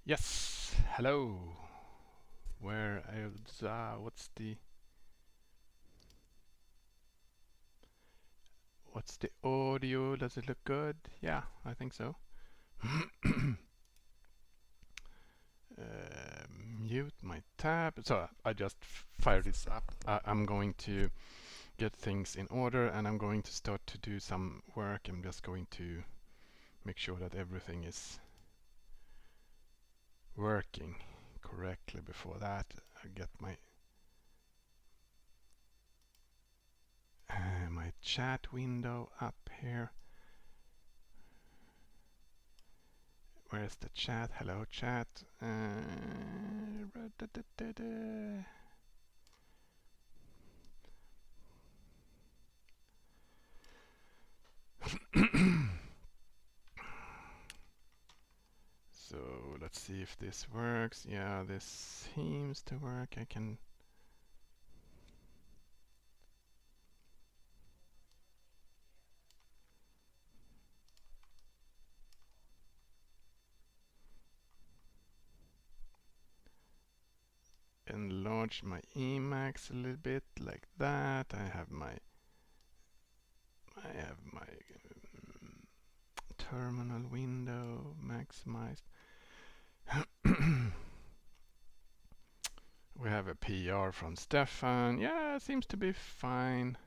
Yes, hello. Where is what's the audio? Does it look good? Yeah, I think so. Mute my tab. So I just fired this up. I'm going to get things in order and I'm going to start to do some work. I'm just going to make sure that everything is working correctly. Before that, I get my chat window up here. Where's the chat? Hello, chat. So let's see if this works. Yeah, this seems to work. I can. Enlarge my Emacs a little bit like that. I have my terminal window maximized. We have a PR from Stefan. Yeah, it seems to be fine.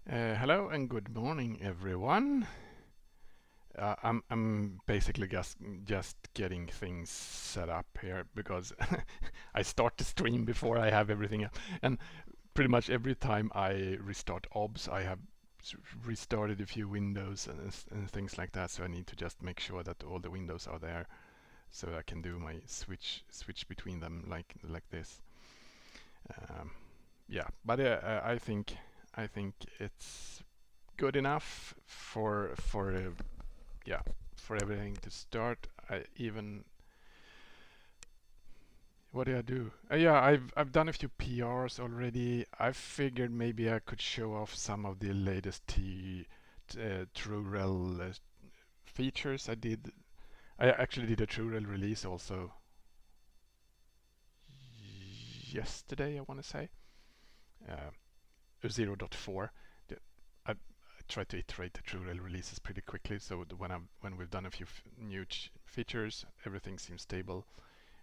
Hello and good morning, everyone. I'm basically just getting things set up here because I start the stream before I have everything up, and pretty much every time I restart OBS, I have restarted a few windows and things like that. So I need to just make sure that all the windows are there, so I can do my switch between them like this. Yeah, but I think it's good enough for yeah, for everything to start. What did I do? Yeah, I've done a few PRs already. I figured maybe I could show off some of the latest TrueRel features. I actually did a TrueRel release also yesterday, I want to say, 0.4. I try to iterate the TrueRel releases pretty quickly, so when we've done a few new features, everything seems stable.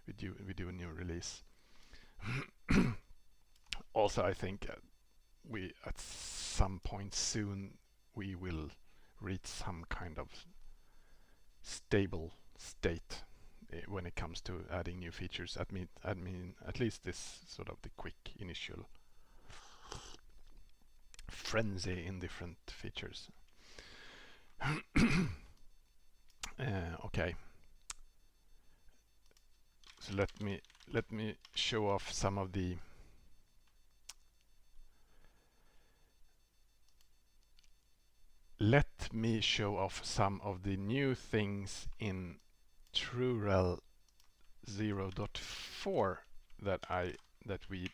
We do a new release. Also, I think we at some point soon we will reach some kind of stable state when it comes to adding new features. I mean, at least this sort of the quick initial frenzy in different features. Okay, so let me show off some of the new things in TrueRel 0.4 that we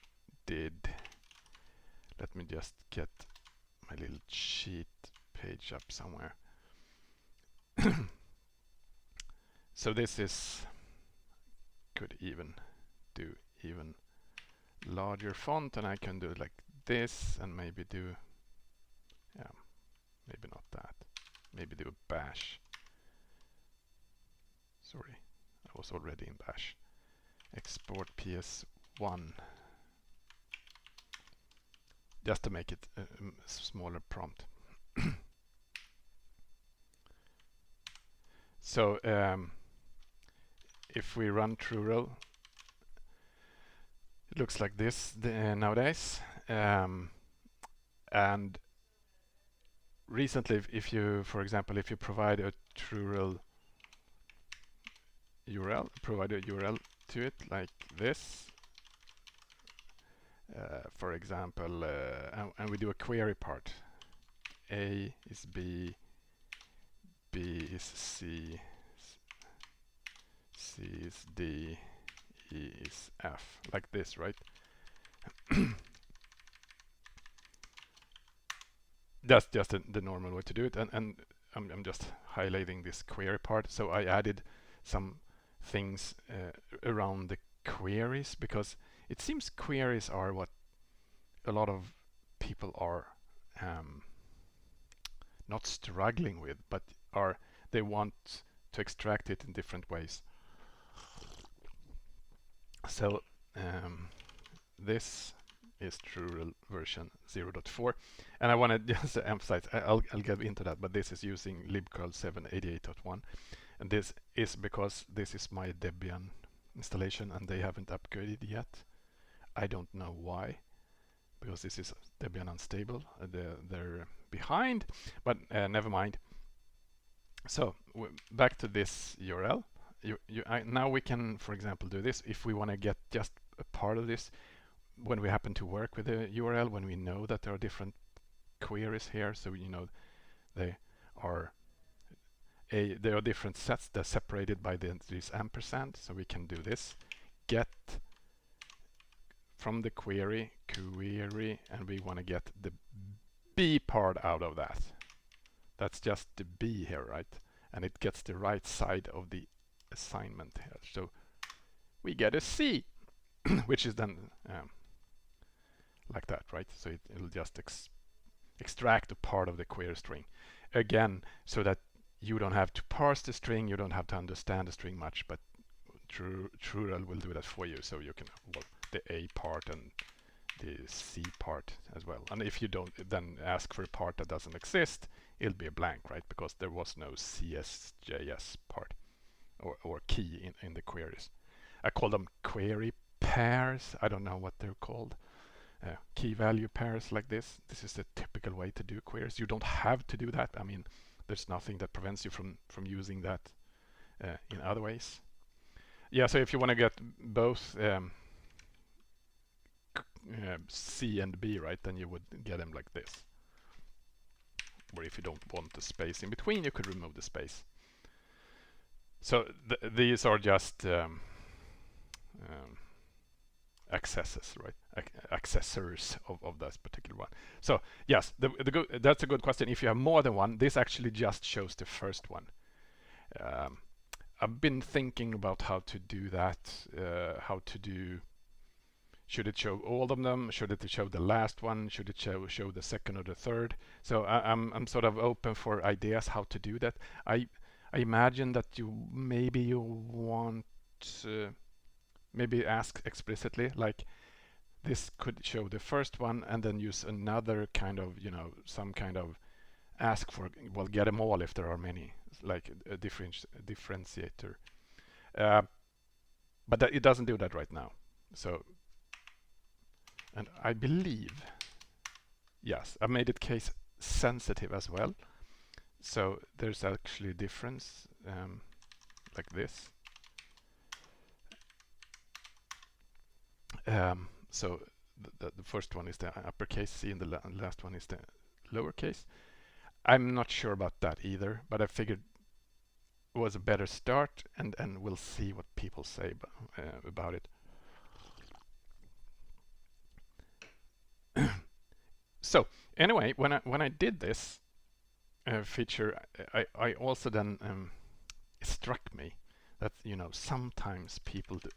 did. Let me just get my little cheat page up somewhere. So this is, could even do even larger font, and I can do it like this, and maybe do, yeah, maybe not that. Maybe do a bash. Sorry, I was already in bash. Export PS1. Just to make it a smaller prompt. So if we run TrueRel, it looks like this nowadays. And recently, if you, for example, if you provide a TrueRel URL, provide a URL to it like this, for example, and we do a query part. A is B, B is C, is D, E is F, like this, right? That's just the normal way to do it, and I'm just highlighting this query part. So I added some things around the queries, because it seems queries are what a lot of people are not struggling with, but they want to extract it in different ways. So this is TrueRel version 0.4, and I want to just emphasize, I'll get into that, but this is using libcurl 788.1, and this is because this is my Debian installation and they haven't upgraded yet. I don't know why, because this is Debian unstable. They're behind, but never mind. So back to this URL. Now we can, for example, do this if we want to get just a part of this. When we happen to work with a URL, when we know that there are different queries here, so you know there are different sets that are separated by this ampersand, so we can do this: get from the query, and we want to get the B part out of that. That's just the B here, right? And it gets the right side of the assignment here. So we get a C, which is then like that, right? So it'll just extract a part of the query string. Again, so that you don't have to parse the string, you don't have to understand the string much, but TrueRel will do that for you. So you can, well, the A part and the C part as well. And if you don't then ask for a part that doesn't exist, it'll be a blank, right? Because there was no CSJS part or key in the queries. I call them query pairs. I don't know what they're called. Key value pairs like this. This is the typical way to do queries. You don't have to do that. I mean, there's nothing that prevents you from using that in other ways. Yeah, so if you want to get both C and B, right, then you would get them like this. Or if you don't want the space in between, you could remove the space. So these are just accesses, right? Accessors of this particular one. So yes, that's a good question. If you have more than one, this actually just shows the first one. I've been thinking about how to do that. Should it show all of them? Should it show the last one? Should it show the second or the third? So I'm sort of open for ideas how to do that. I imagine that you want maybe ask explicitly, like this could show the first one and then use another kind of, some kind of ask for, well, get them all if there are many, like a differentiator. But it doesn't do that right now. So, and I believe, yes, I made it case sensitive as well. So there's actually a difference like this. So the first one is the uppercase C and the last one is the lowercase. I'm not sure about that either, but I figured it was a better start, and we'll see what people say about it. So anyway, when I did this feature, I also then it struck me that sometimes people do,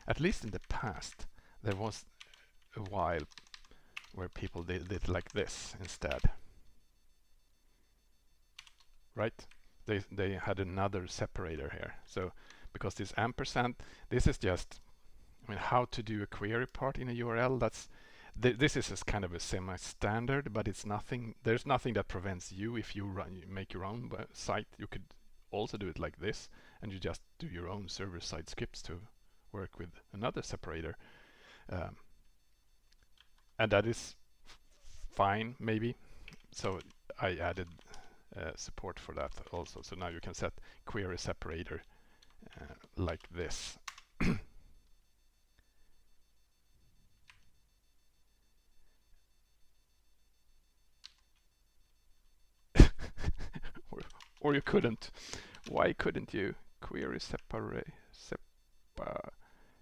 at least in the past, there was a while where people did like this instead, right? They had another separator here. So because this ampersand, this is just, I mean, how to do a query part in a URL. This is kind of a semi-standard, but it's nothing. There's nothing that prevents you, if you make your own site, you could also do it like this, and you just do your own server-side scripts to work with another separator. And that is fine, maybe. So I added support for that also. So now you can set query separator like this. or you couldn't. Why couldn't you? Query separate.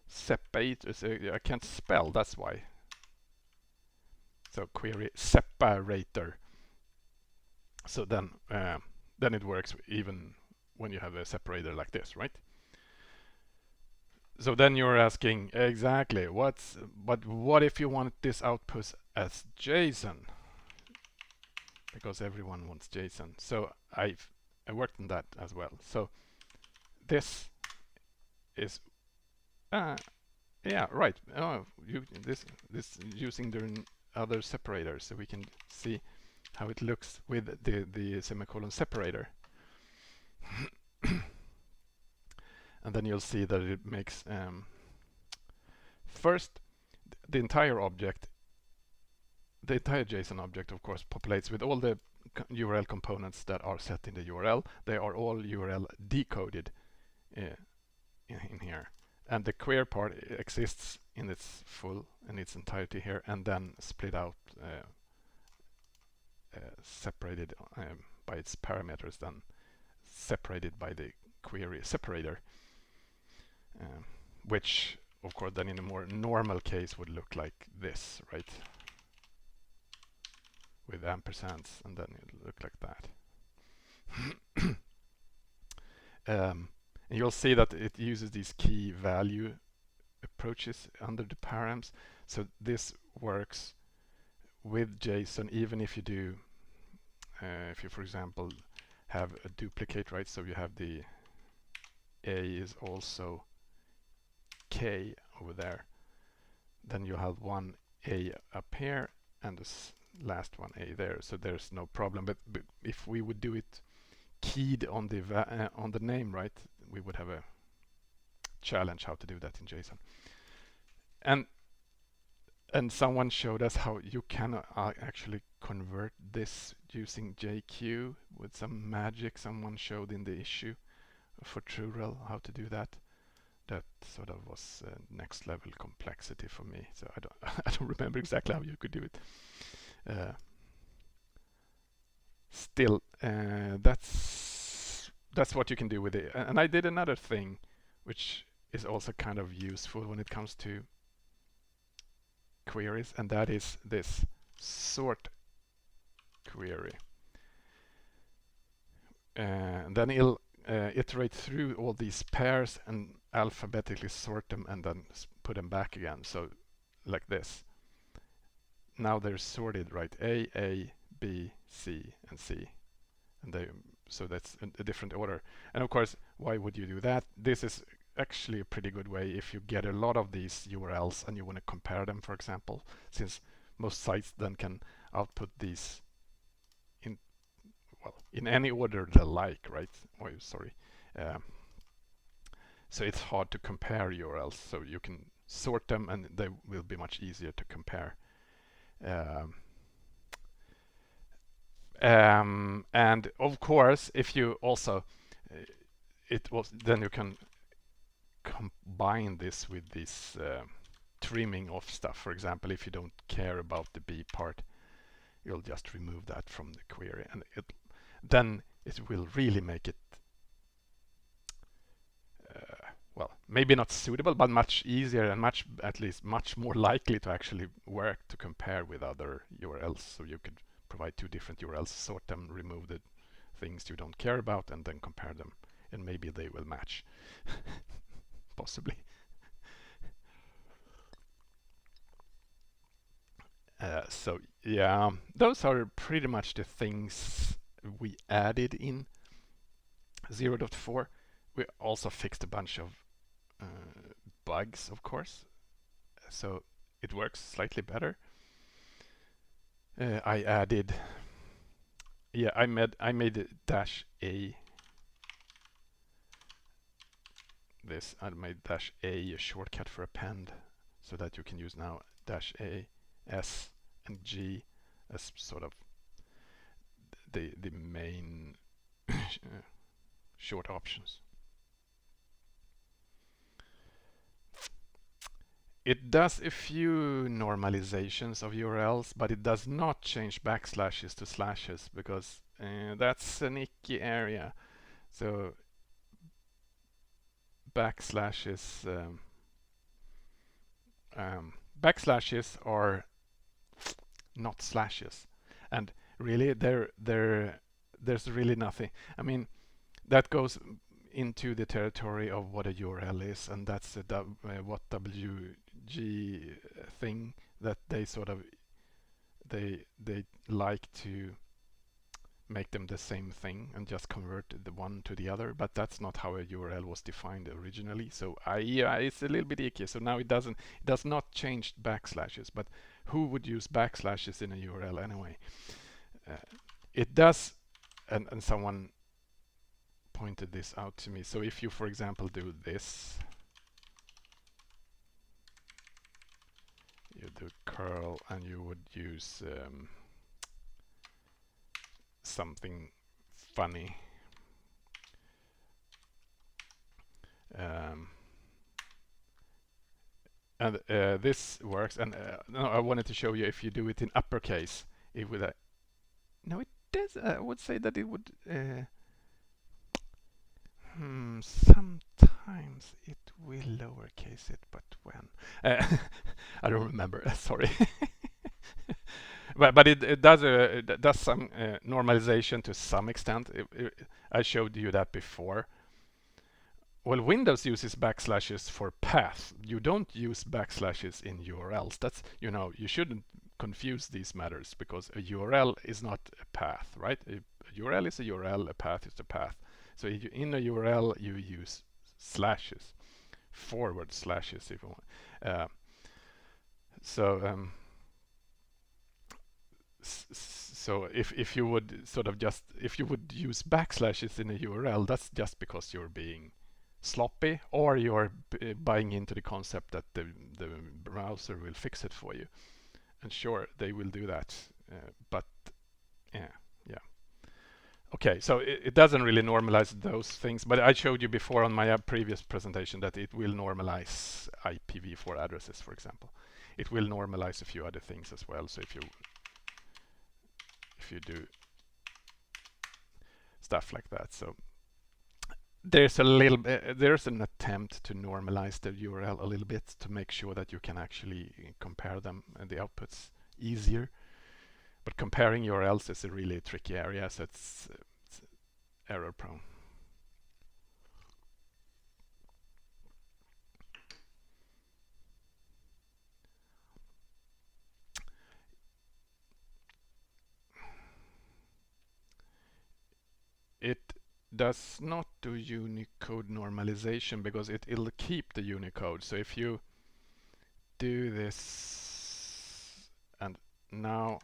separator. So I can't spell. That's why. So query separator. So then it works even when you have a separator like this, right? So then you're asking exactly but what if you want this output as JSON? Because everyone wants JSON. So I worked on that as well. So this is yeah, right. Oh, this using the other separators, so we can see how it looks with the semicolon separator. And then you'll see that it makes first the entire object, the entire JSON object, of course, populates with all the URL components that are set in the URL. They are all URL decoded in here, and the query part exists in its entirety here, and then split out, separated by its parameters, then separated by the query separator, which of course then in a more normal case would look like this, right? With ampersands, and then it would look like that. And you'll see that it uses these key value approaches under the params. So this works with JSON even if you do, if you for example have a duplicate, right? So you have the A is also K over there. Then you have one A up here and this last one A there. So there's no problem. But if we would do it keyed on the name, right, we would have a challenge how to do that in JSON. And someone showed us how you can actually convert this using JQ with some magic. Someone showed in the issue for TrueRel how to do that. That sort of was next level complexity for me. So I don't remember exactly how you could do it. Still, that's what you can do with it. And I did another thing, which is also kind of useful when it comes to queries, and that is this sort query. And then it'll iterate through all these pairs and alphabetically sort them and then put them back again. So like this. Now they're sorted, right? A, B, C, and C. And so that's a different order. And of course, why would you do that? This is actually a pretty good way if you get a lot of these URLs and you want to compare them, for example, since most sites then can output these in any order they like, right? Oh, sorry. So it's hard to compare URLs, so you can sort them and they will be much easier to compare. And of course, if you also then you can combine this with this trimming of stuff. For example, if you don't care about the B part, you'll just remove that from the query, and then it will really make it well, maybe not suitable, but much easier and at least much more likely to actually work to compare with other URLs. So you could provide two different URLs, sort them, remove the things you don't care about, and then compare them, and maybe they will match. Possibly. So yeah, those are pretty much the things we added in 0.4. We also fixed a bunch of bugs, of course, so it works slightly better. I added, yeah, I made -a this. I made -a shortcut for append, so that you can use now -a, s, and g as sort of the main short options. It does a few normalizations of URLs, but it does not change backslashes to slashes, because that's an icky area. So backslashes backslashes are not slashes, and really there's really nothing. I mean, that goes into the territory of what a URL is, and that's what WG thing that they sort of they like to make them the same thing and just convert the one to the other, but that's not how a URL was defined originally. So yeah, it's a little bit icky. So now it does not change backslashes, but who would use backslashes in a URL anyway? It does, and someone pointed this out to me. So if you, for example, do this, you do curl and you would use something funny. And this works. And no, I wanted to show you if you do it in uppercase, it would. No, it does. I would say that it would. Sometimes it will lowercase it, but when? I don't remember. Sorry. But it does some normalization to some extent. I showed you that before. Well, Windows uses backslashes for path. You don't use backslashes in URLs. That's, you shouldn't confuse these matters, because a URL is not a path, right? A URL is a URL, a path is a path. So in a URL you use slashes, forward slashes if you want. So if you would sort of if you would use backslashes in a URL, that's just because you're being sloppy, or you're buying into the concept that the browser will fix it for you. And sure, they will do that, but yeah. Okay, so it doesn't really normalize those things, but I showed you before on my previous presentation that it will normalize IPv4 addresses, for example. It will normalize a few other things as well. So if you do stuff like that, so there's there's an attempt to normalize the URL a little bit to make sure that you can actually compare them and the outputs easier. But comparing URLs is a really tricky area, so it's error prone. It does not do Unicode normalization because it'll keep the Unicode. So if you do this, and now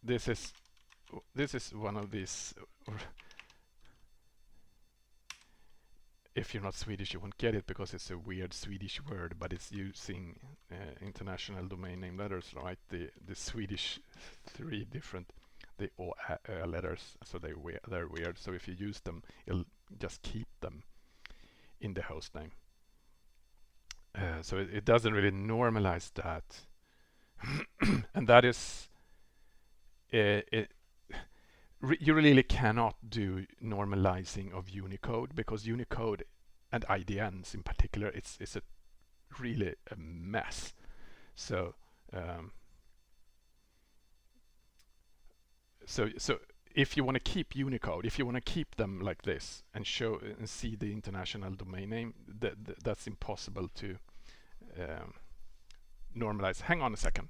this is one of these. If you're not Swedish, you won't get it because it's a weird Swedish word, but it's using international domain name letters, right? The Swedish three different letters, so they're weird. So if you use them, it'll just keep them in the host name. So it doesn't really normalize that, and that is you really cannot do normalizing of Unicode, because Unicode and IDNs in particular, it's a really a mess. So so if you want to keep Unicode, if you want to keep them like this and show and see the international domain name, that's impossible to normalize. Hang on a second.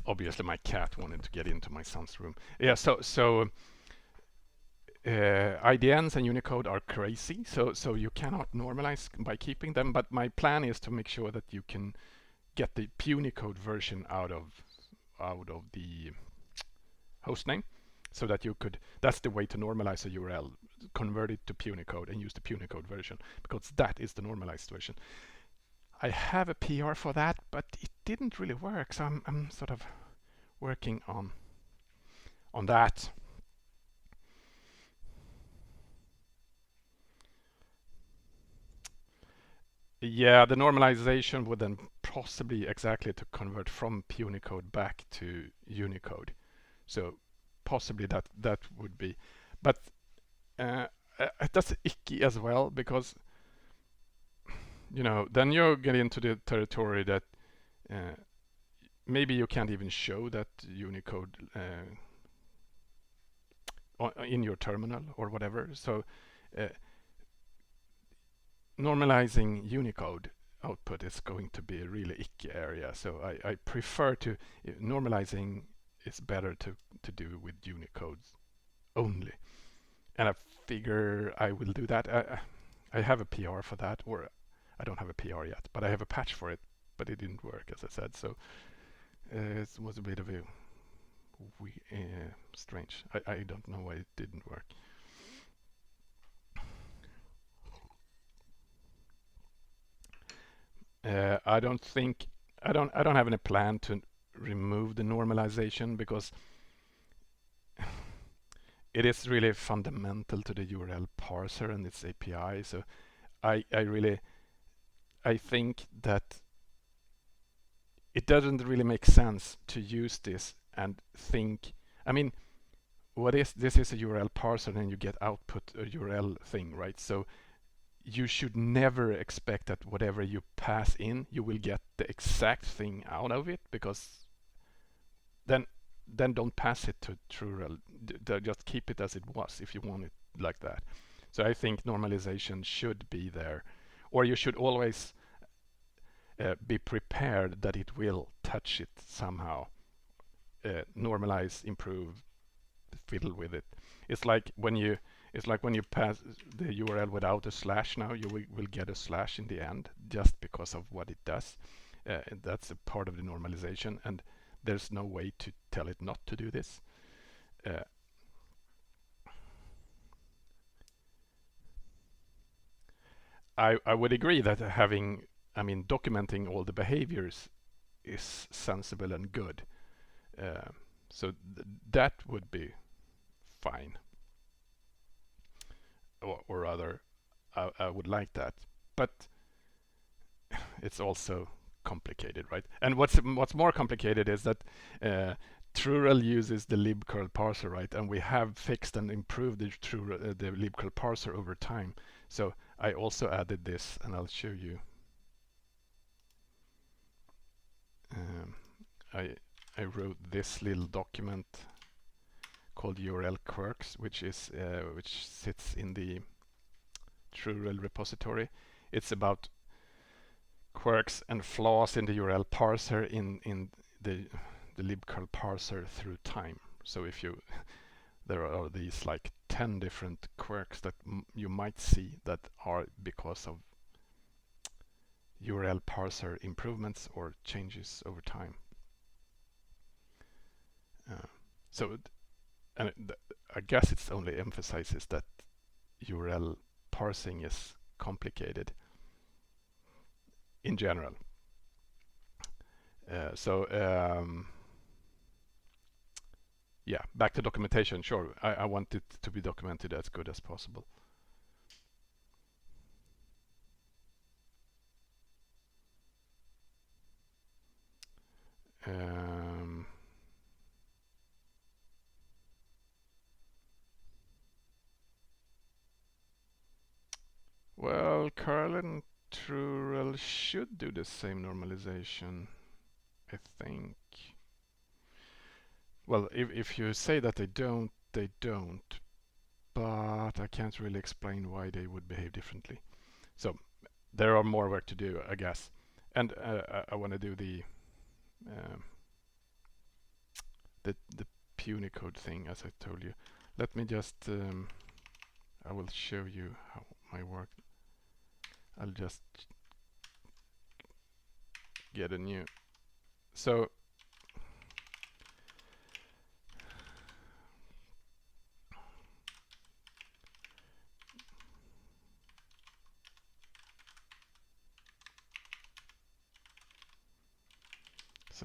Obviously my cat wanted to get into my son's room. Yeah, so IDNs and Unicode are crazy, so you cannot normalize by keeping them, but my plan is to make sure that you can get the punycode version out of the hostname, so that you could, that's the way to normalize a URL, convert it to punycode and use the punycode version, because that is the normalized version. I have a PR for that, but it didn't really work, so I'm sort of working on that. Yeah, the normalization would then possibly exactly to convert from punycode back to Unicode. So possibly that would be, but that's icky as well because then you get into the territory that uh, maybe you can't even show that Unicode in your terminal or whatever. So uh, normalizing Unicode output is going to be a really icky area. So I prefer to normalizing is better to do with Unicode only. And I figure I will do that. I have a PR for that, or I don't have a PR yet, but I have a patch for it, but it didn't work, as I said. So it was a bit of a strange. I don't know why it didn't work. I don't think I don't have any plan to remove the normalization because it is really fundamental to the URL parser and its API. So I really I think that it doesn't really make sense to use this and think. I mean, what is this is a URL parser and you get output a URL thing, right? So you should never expect that whatever you pass in, you will get the exact thing out of it because then don't pass it to TrueRel. Just keep it as it was if you want it like that. So I think normalization should be there, or you should always be prepared that it will touch it somehow. Normalize, improve, fiddle with it. It's like when you pass the URL without a slash now, you will get a slash in the end just because of what it does. That's a part of the normalization, and there's no way to tell it not to do this. Uh, I would agree that documenting all the behaviors is sensible and good. Uh, so that would be fine, or rather, I would like that. But it's also complicated, right? And what's more complicated is that TrueRel uses the libcurl parser, right? And we have fixed and improved the the libcurl parser over time. So I also added this, and I'll show you. Um, I I wrote this little document called URL quirks, which sits in the TrueRel repository. It's about quirks and flaws in the URL parser in the libcurl parser through time. So if you there are these like 10 different quirks that you might see that are because of URL parser improvements or changes over time. So and I guess it's only emphasizes that URL parsing is complicated in general. Yeah, back to documentation. Sure, I want it to be documented as good as possible. Well, curl and TrueRel should do the same normalization, I think. Well, if you say that they don't, they don't. But I can't really explain why they would behave differently. So there are more work to do, I guess. And I want to do um, the punycode thing, as I told you. Let me just I will show you how my work. I'll just get a new. So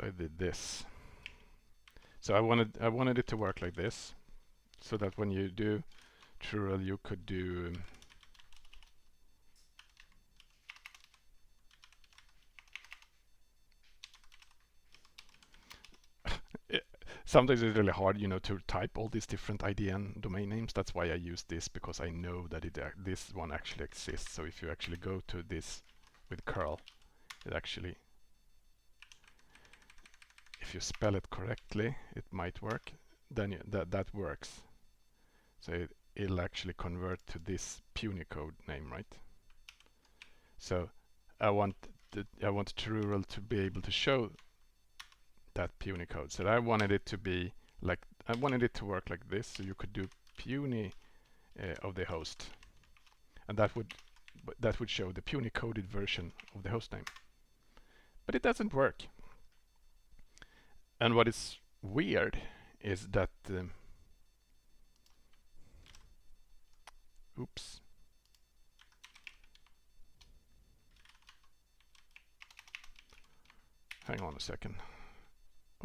I did this. So I wanted it to work like this, so that when you do TrueRel, you could do sometimes it's really hard, to type all these different IDN domain names. That's why I use this, because I know that this one actually exists. So if you actually go to this with curl, it actually, if you spell it correctly, it might work. Then that works. So it'll actually convert to this punycode name, right? So I want TrueRel to be able to show that punycode. So I wanted it to be like, I wanted it to work like this. So you could do puny of the host, and that would show the puny-coded version of the host name. But it doesn't work. And what is weird is that oops. Hang on a second.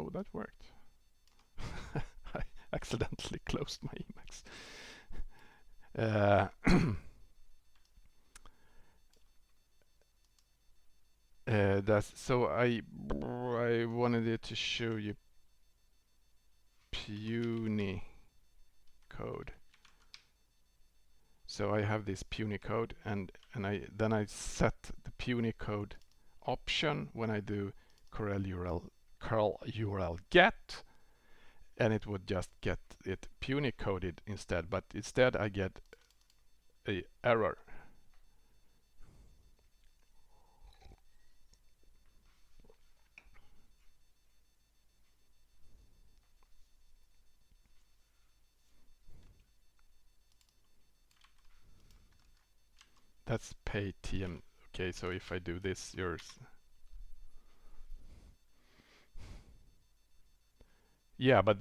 Oh, that worked. I accidentally closed my Emacs. That's so I wanted it to show you puny code. So I have this puny code, and I set the puny code option when I do curl URL get, and it would just get it puny coded instead. But instead I get a error. That's pay TM. Okay, so if I do this, yeah, but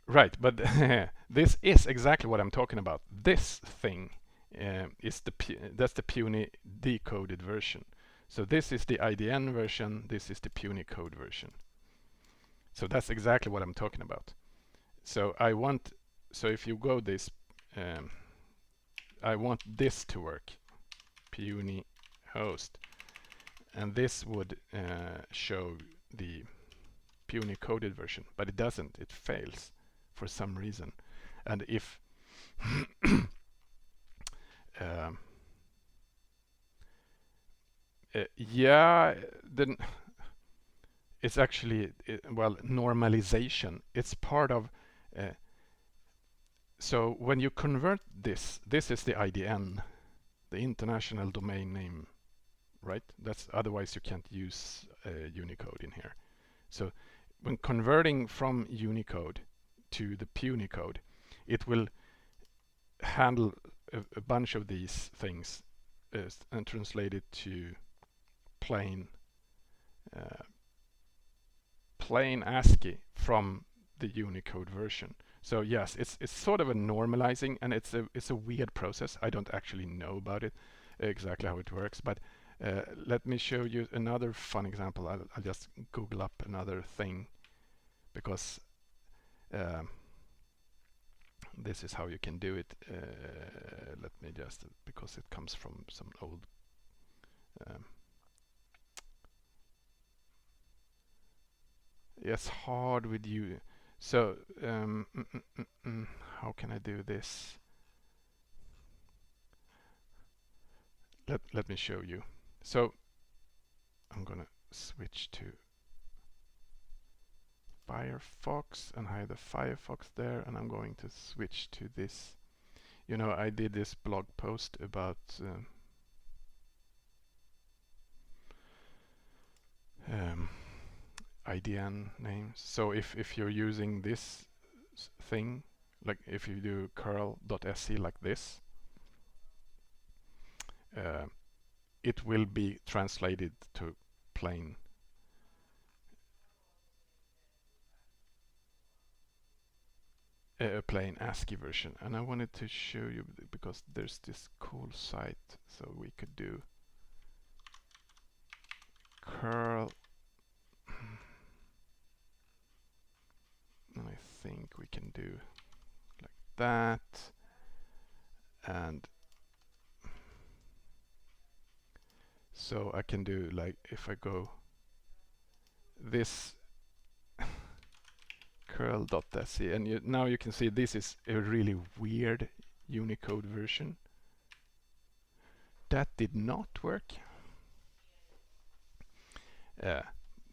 right, but this is exactly what I'm talking about. This thing is that's the puny decoded version. So this is the IDN version, this is the puny code version. So that's exactly what I'm talking about. So if you go this, I want this to work, puny host, and this would show the puny coded version, but it doesn't. It fails for some reason. And if yeah, then it's actually well, normalization. It's part of so when you convert this is the IDN, the international domain name, right? That's otherwise you can't use Unicode in here. So when converting from Unicode to the puny code, it will handle a bunch of these things and translate it to plain ASCII from the Unicode version. So yes, it's sort of a normalizing, and it's a weird process. I don't actually know about it exactly how it works, but let me show you another fun example. I'll just Google up another thing, because this is how you can do it. Let me just, because it comes from some old it's hard with you. So how can I do this? Let me show you. So I'm gonna switch to Firefox and hide the Firefox there, and I'm going to switch to this. I did this blog post about IDN names. So if you're using this thing, like if you do curl.se like this, it will be translated to plain plain ASCII version. And I wanted to show you, because there's this cool site, so we could do curl, and I think we can do that, and so I can do like, if I go this curl.se, and now you can see this is a really weird Unicode version. That did not work.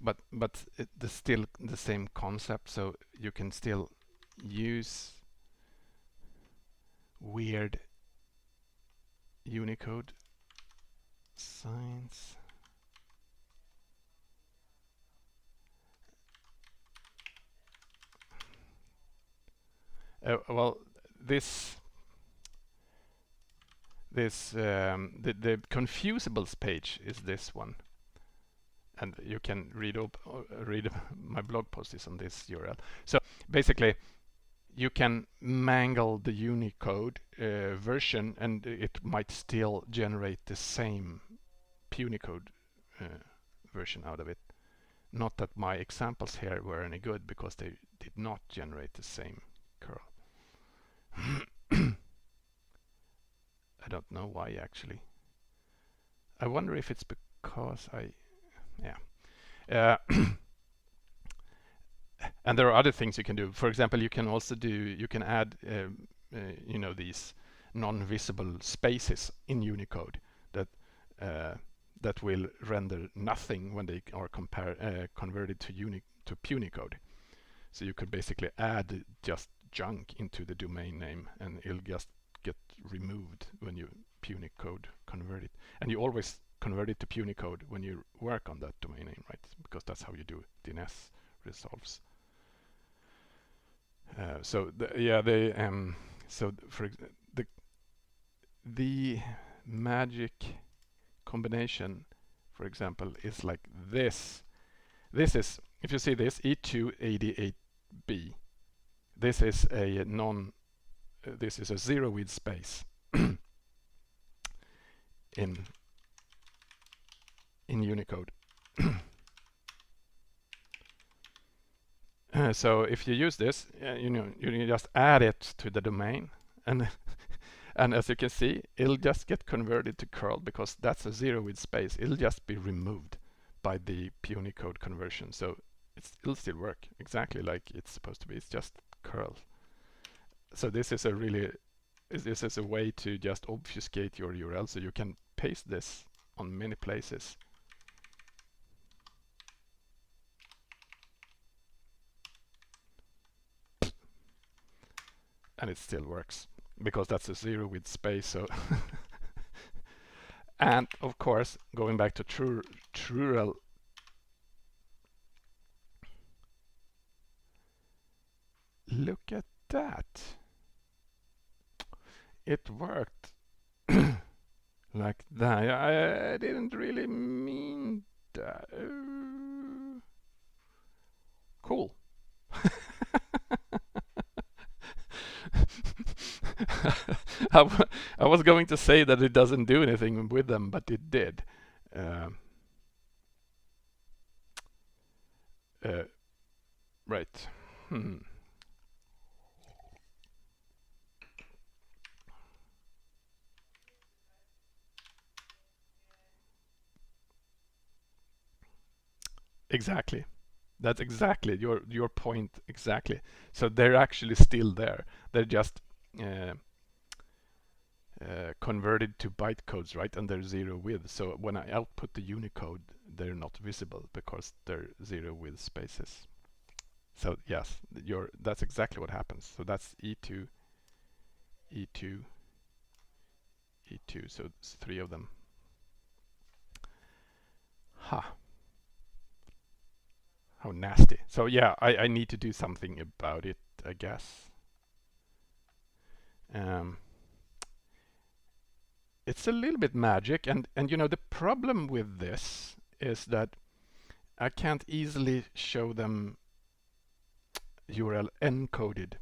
But it's still the same concept, so you can still use weird Unicode signs. Well, the confusables page is this one, and you can read my blog post is on this URL. So basically, you can mangle the Unicode version, and it might still generate the same punycode version out of it. Not that my examples here were any good, because they did not generate the same curl. I don't know why, actually. I wonder if it's because and there are other things you can do. For example, you can also add these non-visible spaces in Unicode that will render nothing when they are converted to punycode. So you could basically add just junk into the domain name, and it'll just get removed when you punycode convert it. And you always convert it to punycode when you work on that domain name, right? Because that's how you do DNS resolves. The magic combination, for example, is like this. This is, if you see this, E288B. This is a zero with space in Unicode. So if you use this, you just add it to the domain, and and as you can see, it'll just get converted to curl, because that's a zero with space. It'll just be removed by the punycode conversion. So it'll still work exactly like it's supposed to be. It's just curl. So this is a way to just obfuscate your URL, so you can paste this on many places. And it still works, because that's a zero with space. So and of course, going back to TrueRel, look at that. It worked like that. I didn't really mean that. Cool. I was going to say that it doesn't do anything with them, but it did. Right. Exactly. That's exactly your point. Exactly. So they're actually still there. They're just converted to bytecodes, right? And they're zero with. So when I output the Unicode, they're not visible because they're zero with spaces. So yes, that's exactly what happens. So that's E2, E2, E2. So it's three of them. Ha. How nasty. So yeah, I need to do something about it, I guess. It's a little bit magic, and the problem with this is that I can't easily show them URL encoded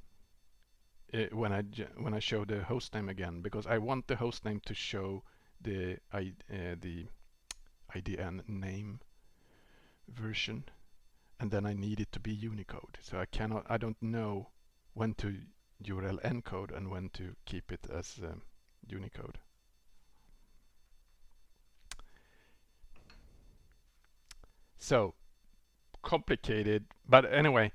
when I show the hostname again, because I want the hostname to show the IDN name version, and then I need it to be Unicode. So I don't know when to URL encode and when to keep it as Unicode. So complicated, but anyway.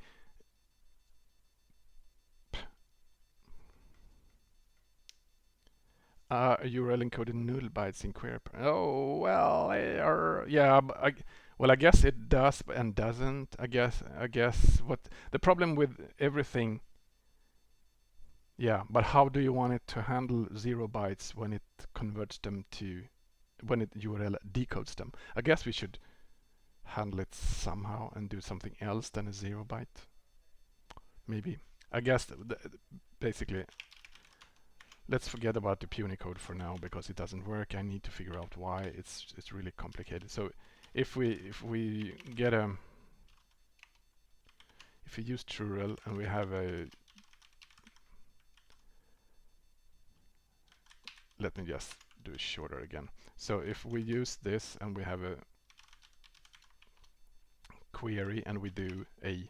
URL encoded null bytes in query. Oh well, yeah. Well, I guess it does and doesn't. I guess what the problem with everything. Yeah, but how do you want it to handle 0 bytes when it converts them to when it URL decodes them? I guess we should handle it somehow and do something else than a 0 byte. Maybe. I guess basically. Let's forget about the punycode for now because it doesn't work. I need to figure out why. It's really complicated. So if we get a if we use TrueRel and we have a let me just do it shorter again. So if we use this and we have a query and we do a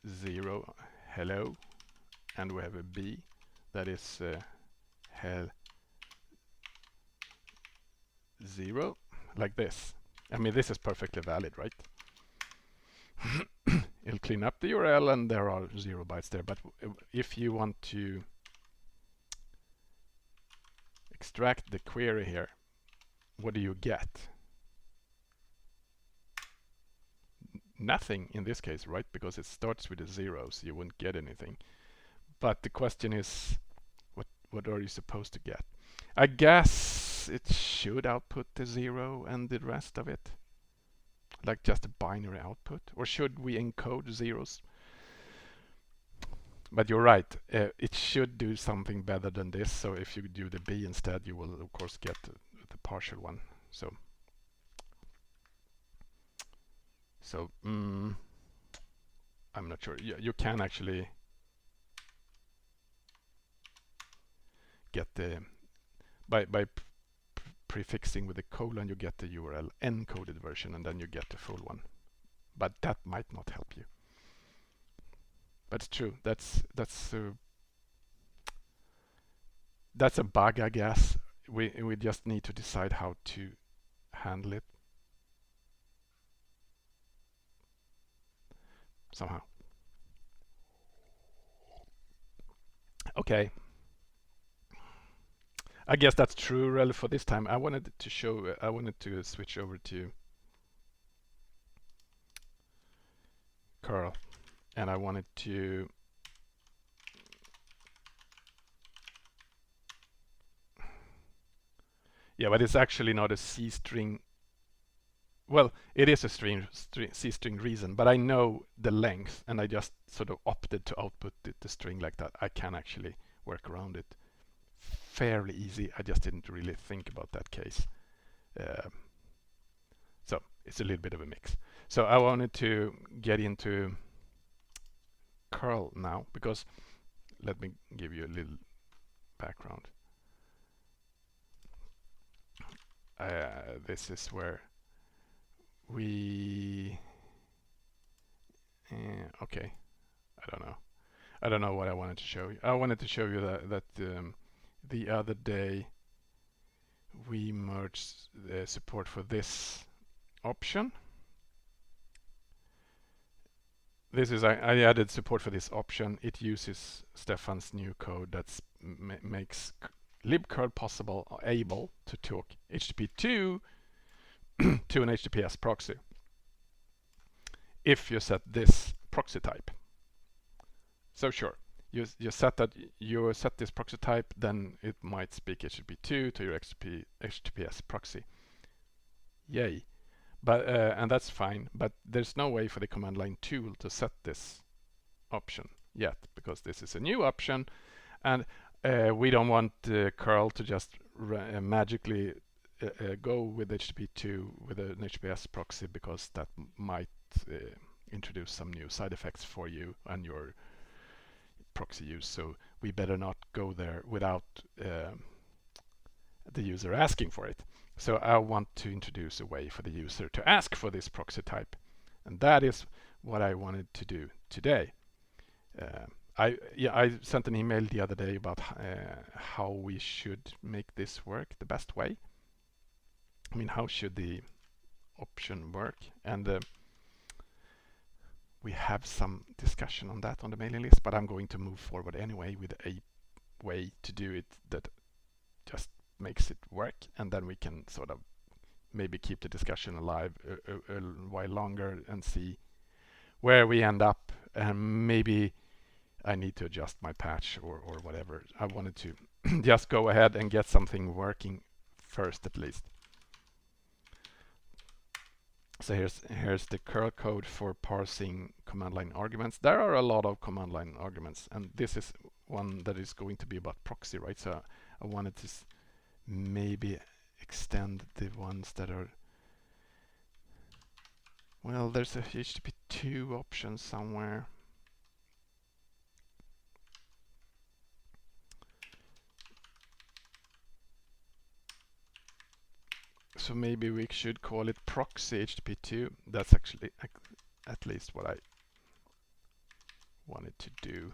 0 hello and we have a B that is hell 0 like this. I mean, this is perfectly valid, right? It'll clean up the URL and there are 0 bytes there. But if you want to extract the query here, what do you get? Nothing in this case, right? Because it starts with a 0, so you won't get anything. But the question is, what are you supposed to get? I guess it should output the 0 and the rest of it. Like just a binary output. Or should we encode zeros? But you're right, it should do something better than this. So if you do the B instead, you will of course get the partial one. So I'm not sure. You can actually get the by prefixing with a colon, you get the URL encoded version, and then you get the full one. But that might not help you. But it's true. That's a bug, I guess. We just need to decide how to handle it somehow. Okay. I guess that's TrueRel for this time. I wanted to switch over to curl, and I wanted to but it's actually not a C string. Well, it is a C string reason, but I know the length, and I just sort of opted to output the string like that. I can actually work around it fairly easy. I just didn't really think about that case. So it's a little bit of a mix. So I wanted to get into curl now because let me give you a little background. This is where we okay, I don't know what I wanted to show you. I wanted to show you that the other day we merged the support for this option. This is I added support for this option. It uses Stefan's new code that makes libcurl able to talk HTTP to an HTTPS proxy if you set this proxy type. So sure, you set this proxy type, then it might speak HTTP2 to your HTTPS proxy. Yay. But and that's fine, but there's no way for the command line tool to set this option yet because this is a new option, and we don't want curl to just magically go with HTTP2 with an HTTPS proxy because that might introduce some new side effects for you and your proxy use. So we better not go there without the user asking for it. So I want to introduce a way for the user to ask for this proxy type, and that is what I wanted to do today. I sent an email the other day about how we should make this work the best way. I mean, how should the option work? And we have some discussion on that on the mailing list, but I'm going to move forward anyway with a way to do it that just makes it work, and then we can sort of maybe keep the discussion alive a while longer and see where we end up, and maybe I need to adjust my patch or whatever. I wanted to just go ahead and get something working first at least. So here's the curl code for parsing command line arguments. There are a lot of command line arguments, and this is one that is going to be about proxy, right? So I wanted to maybe extend the ones that are, well, there's a HTTP2 option somewhere. So maybe we should call it proxy HTTP2. That's actually at least what I wanted to do.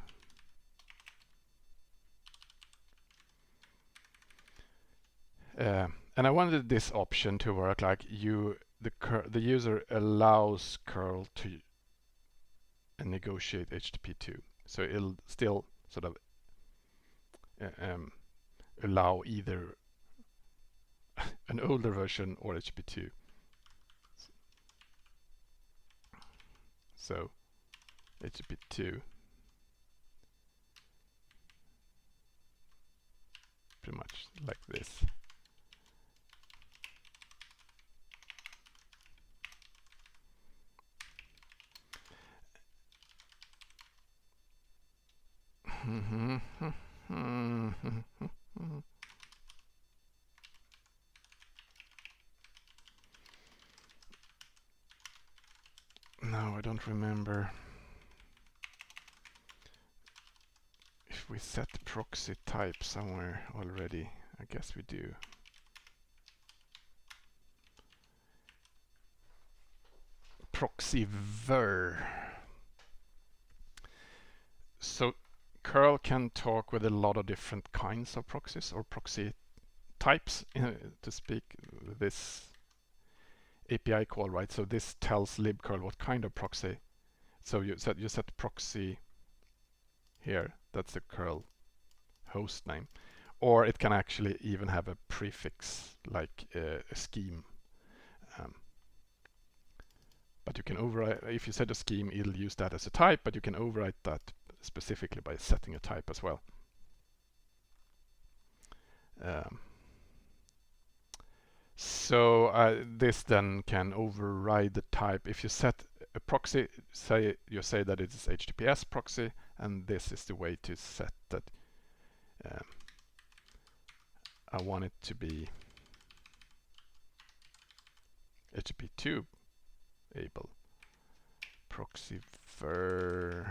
And I wanted this option to work like the user allows curl to negotiate HTTP2. So it'll still sort of allow either an older version or HTTP2. So HTTP2 pretty much like this. No, I don't remember if we set proxy type somewhere already. I guess we do. Proxy ver. So curl can talk with a lot of different kinds of proxies or proxy types, to speak this API call, right? So this tells libcurl what kind of proxy. So you set proxy here. That's the curl host name, or it can actually even have a prefix like a scheme. But you can override, if you set a scheme, it'll use that as a type, but you can override that specifically by setting a type as well. So this then can override the type. If you set a proxy, you say that it's HTTPS proxy, and this is the way to set that. I want it to be HTTP2 able. Proxy ver.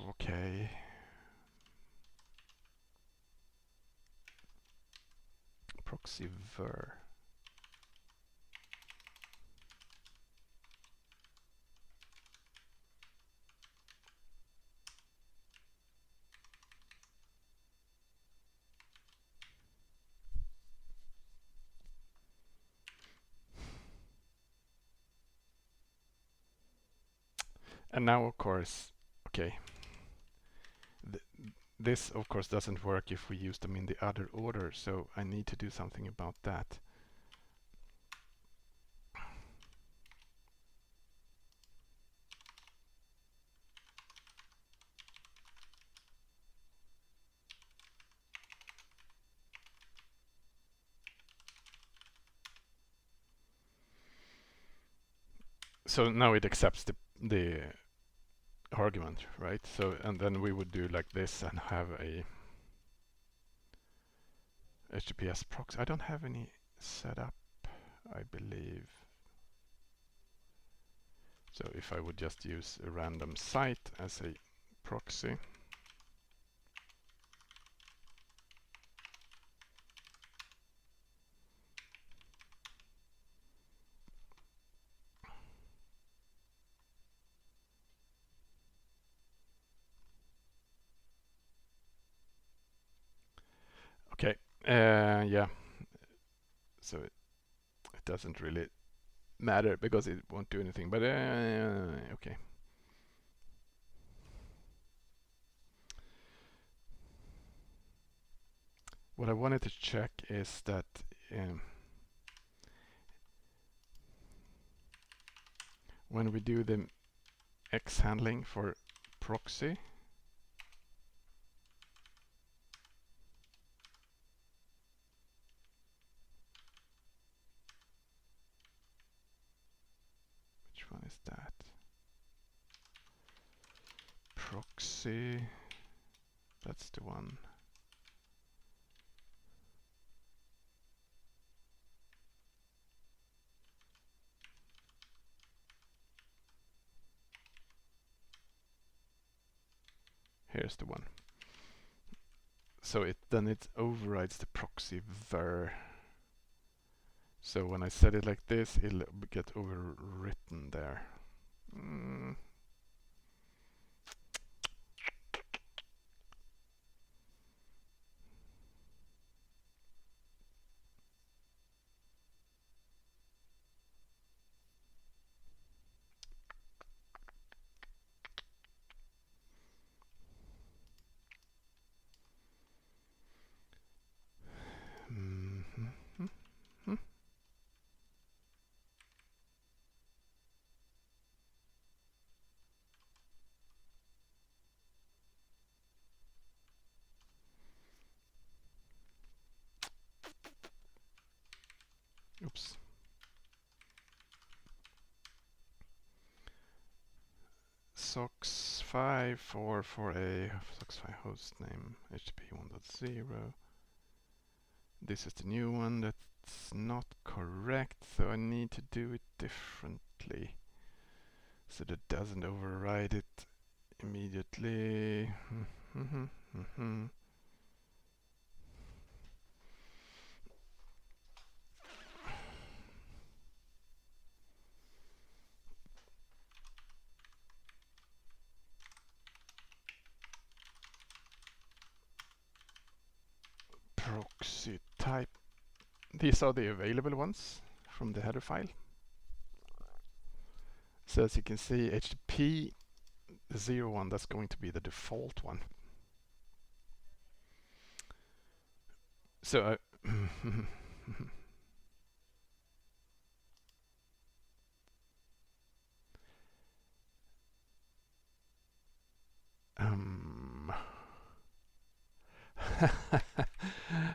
Okay. Proxy ver. And now, of course, okay, this of course doesn't work if we use them in the other order, so I need to do something about that. So now it accepts the argument, right? So, and then we would do like this and have a HTTPS proxy. I don't have any set up, I believe. So if I would just use a random site as a proxy, okay, yeah, so it doesn't really matter because it won't do anything, but okay. What I wanted to check is that when we do the X handling for proxy, which one is that? Proxy, that's the one. Here's the one. So then it overrides the proxy var. So when I set it like this, it'll get overwritten there. Oops. SOX5 for a SOX5 host name HTTP 1.0. This is the new one that's not correct, so I need to do it differently so that doesn't override it immediately. Proxy type. These are the available ones from the header file. So as you can see, HTTP 01, that's going to be the default one. So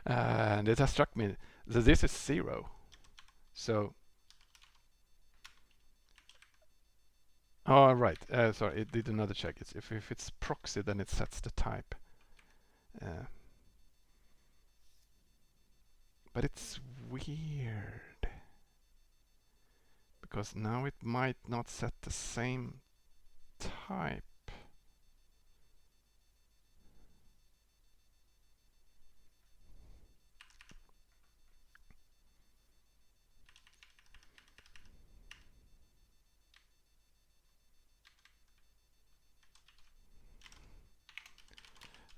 and it has struck me that this is 0. So, oh right, sorry, it did another check. It's if it's proxy, then it sets the type. But it's weird because now it might not set the same type.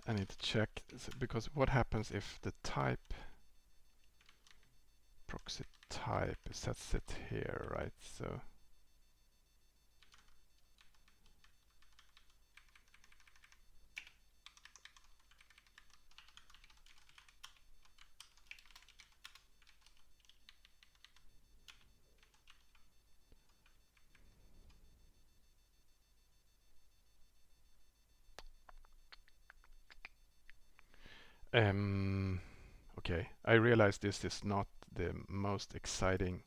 I need to check because what happens if the type proxy type sets it here, right? So okay, I realize this is not the most exciting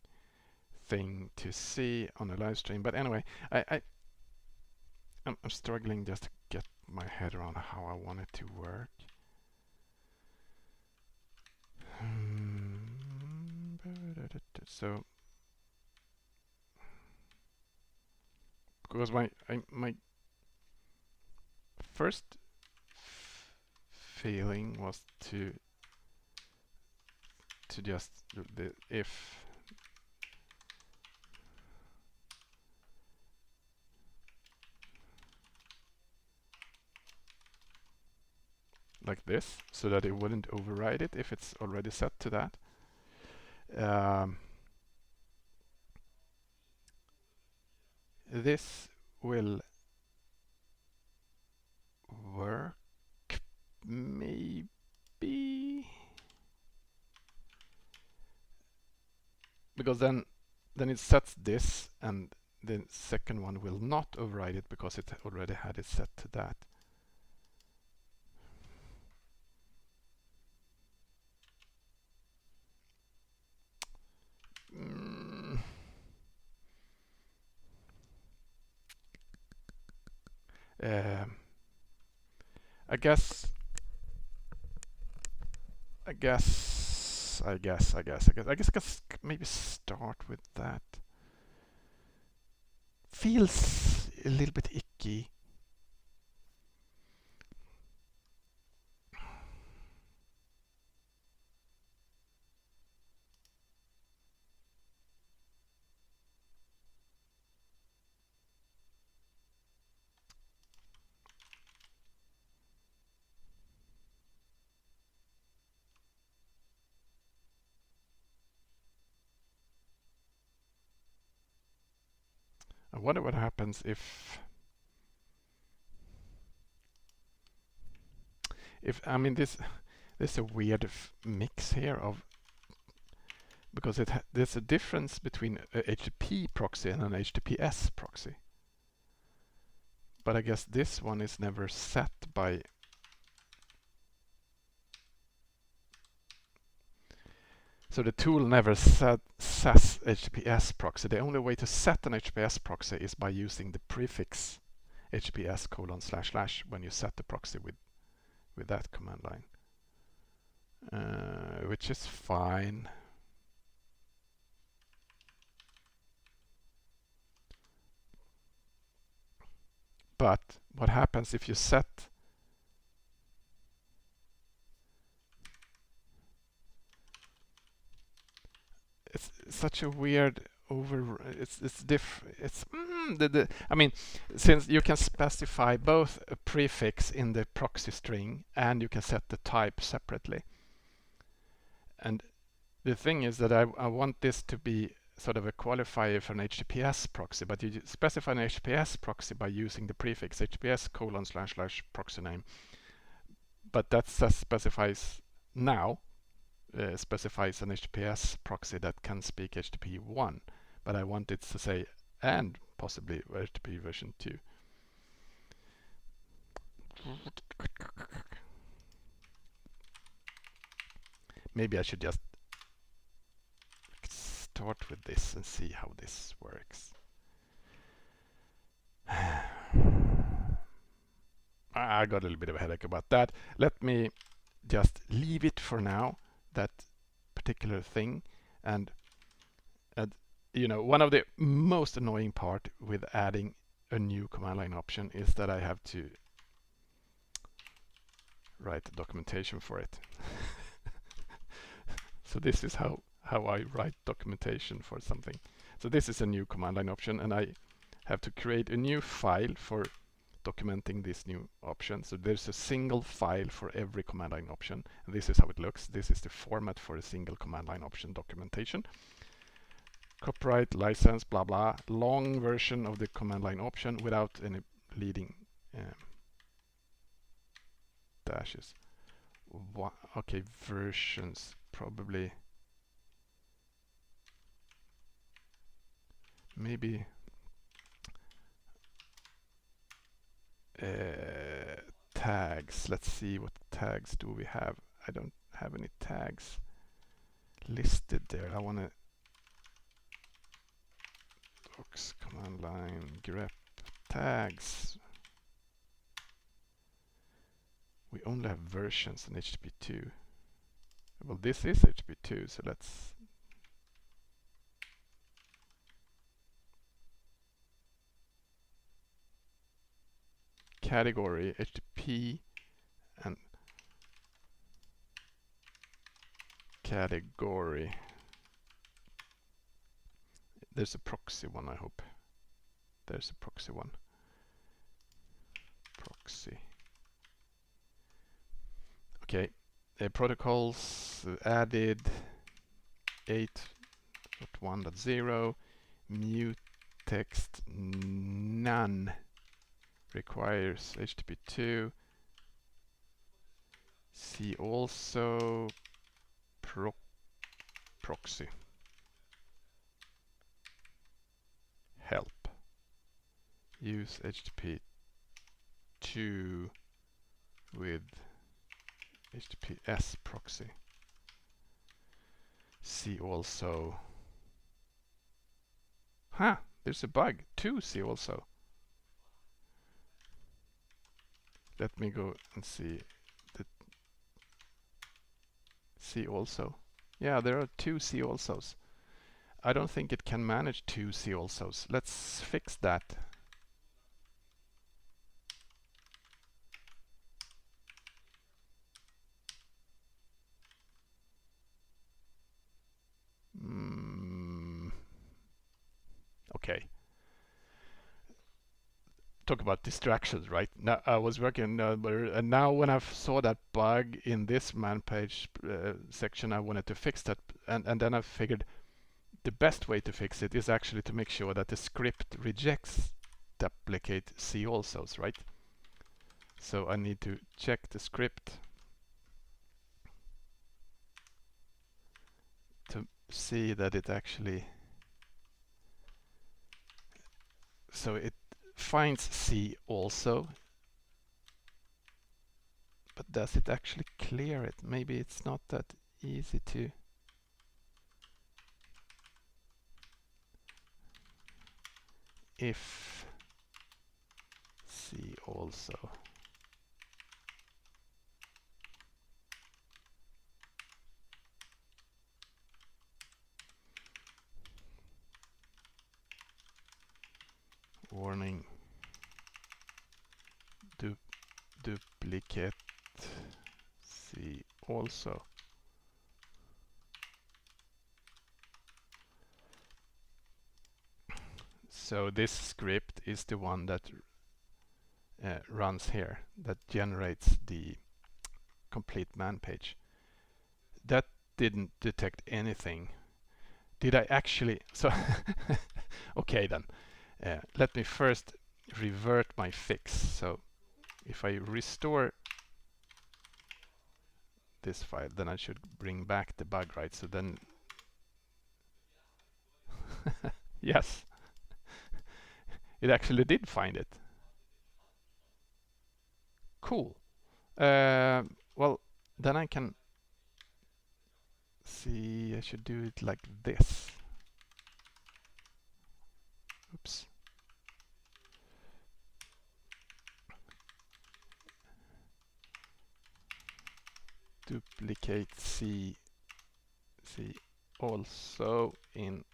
thing to see on a live stream, but anyway, I'm struggling just to get my head around how I want it to work. So because my first feeling was to just do the if like this, so that it wouldn't override it if it's already set to that. This will work, maybe. Because then it sets this, and the second one will not override it because it already had it set to that. I guess I guess maybe start with that. Feels a little bit icky. I wonder what happens if I mean this there's a weird mix here of, because there's a difference between a HTTP proxy and an HTTPS proxy. But I guess this one is never set by. So the tool never says HTTPS proxy. The only way to set an HTTPS proxy is by using the prefix HTTPS:// when you set the proxy with that command line, which is fine. But what happens if you set it's such a weird it's I mean, since you can specify both a prefix in the proxy string and you can set the type separately. And the thing is that I want this to be sort of a qualifier for an HTTPS proxy, but you specify an HTTPS proxy by using the prefix HTTPS:// proxy name. But that specifies now specifies an HTTPS proxy that can speak HTTP 1, but I want it to say and possibly HTTP version 2. Maybe I should just start with this and see how this works. I got a little bit of a headache about that. Let me just leave it for now, that particular thing. And you know, one of the most annoying part with adding a new command line option is that I have to write the documentation for it. So this is how I write documentation for something. So this is a new command line option, and I have to create a new file for documenting this new option. So there's a single file for every command line option, and this is how it looks. This is the format for a single command line option documentation. Copyright, license, blah blah, long version of the command line option without any leading dashes. Okay, versions probably. Maybe tags. Let's see, what tags do we have? I don't have any tags listed there. I want to docs command line grep tags. We only have versions in HTTP2. Well, this is HTTP2, so let's category HTTP and category. There's a proxy one, I hope. There's a proxy one. Proxy. Okay. Protocols added 8.1.0 mutext none requires HTTP2. See also proxy. Help. Use HTTP2 with HTTPS proxy. See also. There's a bug. See also. Let me go and see. See also. Yeah, there are 2 see alsos. I don't think it can manage 2 see alsos. Let's fix that. Okay. Talk about distractions, right? Now I was working, and now when I saw that bug in this man page section, I wanted to fix that, and then I figured the best way to fix it is actually to make sure that the script rejects duplicate see alsos, right? So I need to check the script to see that it actually, so it finds see also, but does it actually clear it? Maybe it's not that easy to. If see also. Warning. Duplicate see also. So this script is the one that runs here, that generates the complete man page. That didn't detect anything. Did I actually? So okay then. Let me first revert my fix. So if I restore this file, then I should bring back the bug, right? So then yes, it actually did find it. Cool. Well, then I can see. I should do it like this. Oops. Duplicate see also in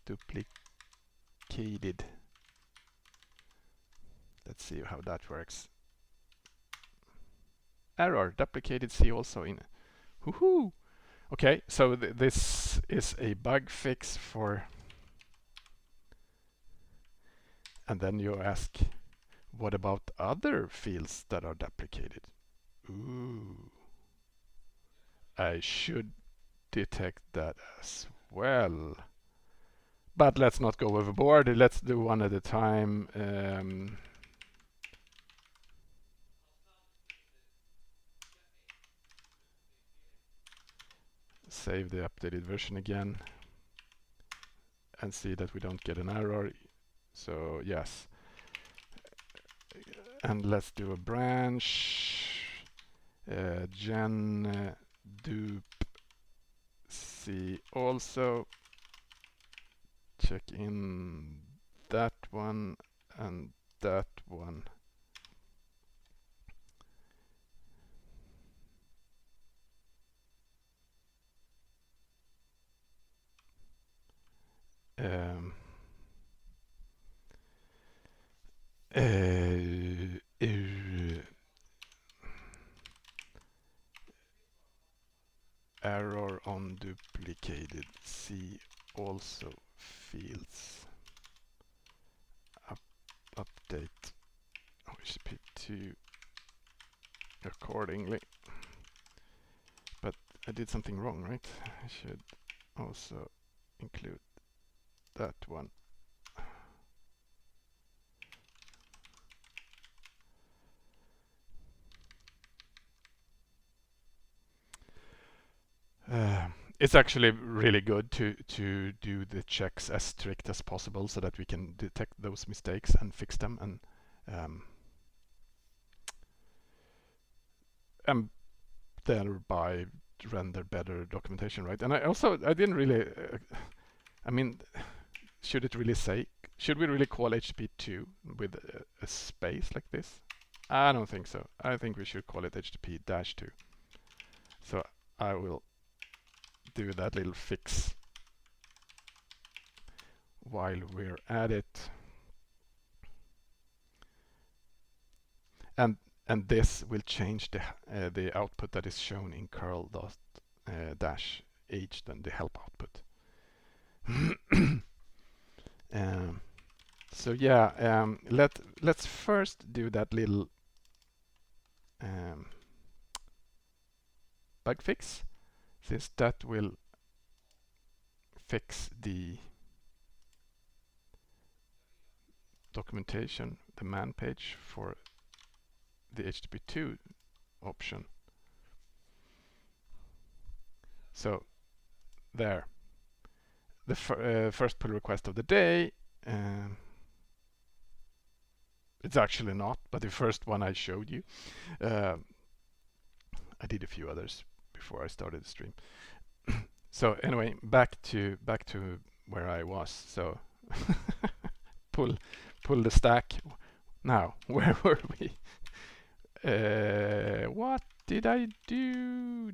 duplicated. Let's see how that works. Error, duplicated see also in. Woohoo! Okay, so this is a bug fix for. And then you ask, what about other fields that are duplicated? Ooh. I should detect that as well. But let's not go overboard. Let's do one at a time. Save the updated version again and see that we don't get an error. So yes. And let's do a branch. Gen dup see also. Check in that one and that one. duplicated. See also fields update HTTP2 accordingly. But I did something wrong, right? I should also include that one. It's actually really good to do the checks as strict as possible so that we can detect those mistakes and fix them and thereby render better documentation, right? And I didn't really, I mean, should we really call HTTP2 with a space like this? I don't think so. I think we should call it HTTP-2. So I will do that little fix while we're at it. And this will change the output that is shown in curl dash h, then the help output. So yeah, let's first do that little bug fix, since that will fix the documentation, the man page for the HTTP2 option. So there, the first pull request of the day. It's actually not, but the first one I showed you. I did a few others before I started the stream. So anyway, back to where I was. So pull the stack. Now, where were we? What did I do?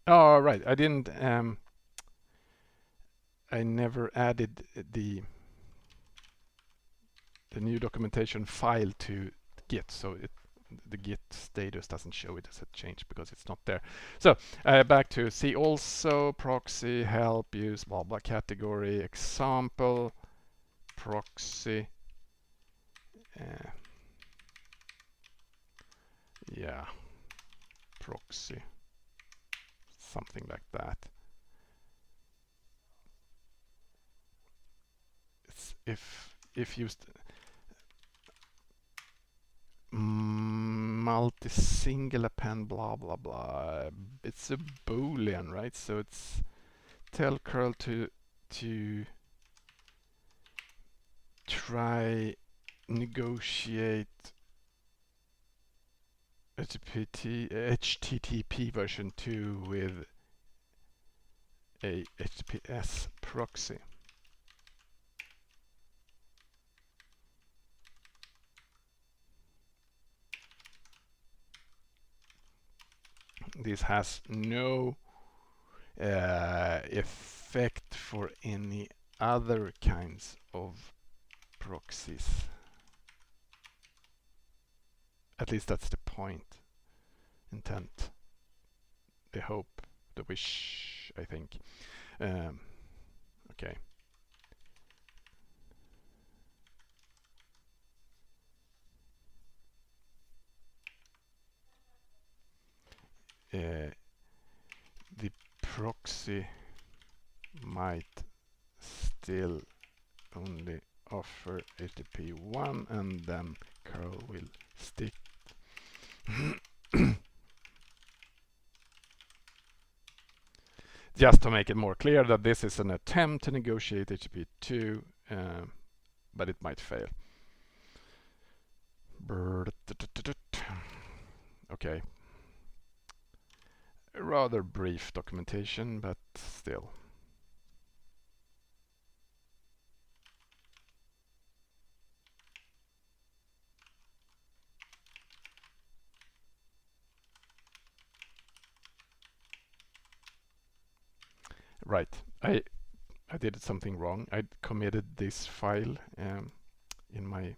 Oh, right. I didn't. I never added the new documentation file to Git, so the Git status doesn't show it as a change because it's not there. So back to see also proxy help use blah blah category example proxy. Yeah, proxy, something like that. It's if used multi-single append blah blah blah. It's a boolean, right? So it's tell curl to try negotiate HTTP version 2 with a HTTPS proxy. This has no effect for any other kinds of proxies. At least that's the point, intent, the hope, the wish, I think. Okay. The proxy might still only offer HTTP1 and then curl will stick. Just to make it more clear that this is an attempt to negotiate HTTP2, but it might fail. Okay. A rather brief documentation, but still. Right, I did something wrong. I committed this file in my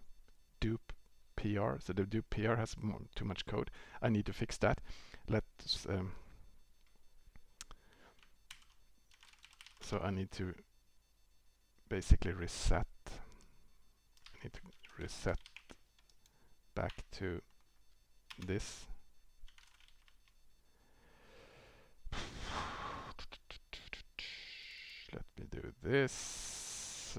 dupe PR. So the dupe PR has too much code. I need to fix that. let's so I need to basically reset. I need to reset back to this. Let me do this.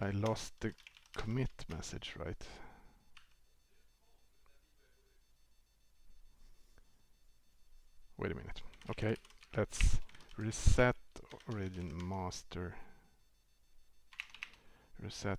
I lost the commit message, right? Wait a minute. Okay, let's reset origin master. Reset.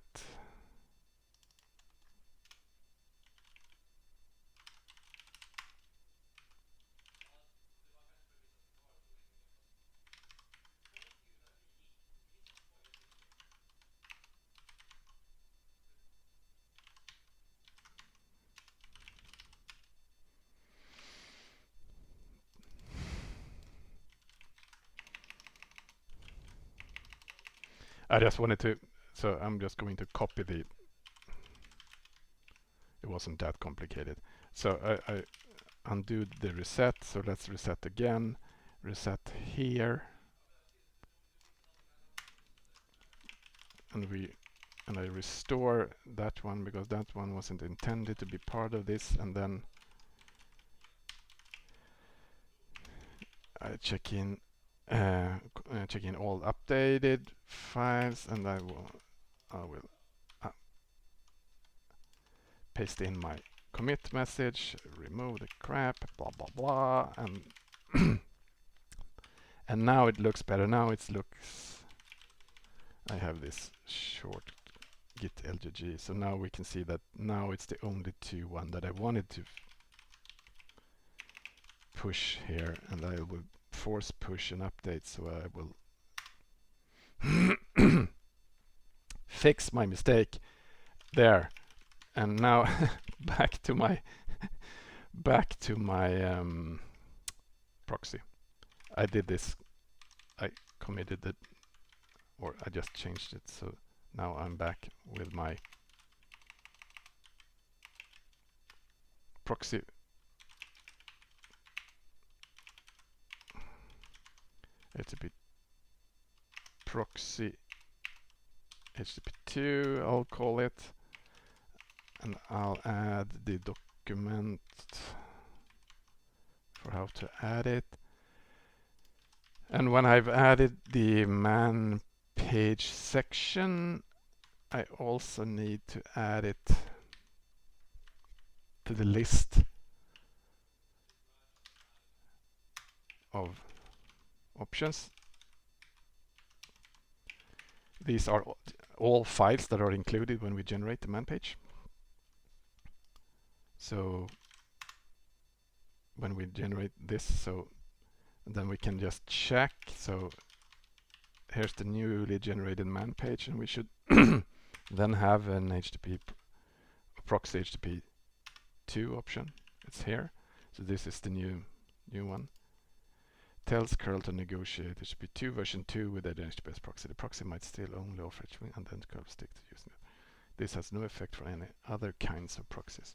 I just wanted to, so I'm just going to copy the, it wasn't that complicated. So I undo the reset, so let's reset again, reset here, and I restore that one because that one wasn't intended to be part of this, and then I check in all updated files, and I will paste in my commit message, remove the crap, blah blah blah, and and now it looks better. Now it looks, I have this short git lgg, so now we can see that now it's the only one that I wanted to push here, and I will force push an update, so I will fix my mistake there. And now back to my proxy. I did this, I committed it, or I just changed it, so now I'm back with my proxy. HTTP proxy HTTP2, I'll call it, and I'll add the document for how to add it. And when I've added the man page section, I also need to add it to the list of options. These are all files that are included when we generate the man page. So when we generate this, so then we can just check. So here's the newly generated man page, and we should then have an HTTP proxy HTTP2 option. It's here. So this is the new one. Tells curl to negotiate HTTP2 version 2 with the HTTPS proxy. The proxy might still only offer HTTP, and then curl stick to using it. This has no effect for any other kinds of proxies.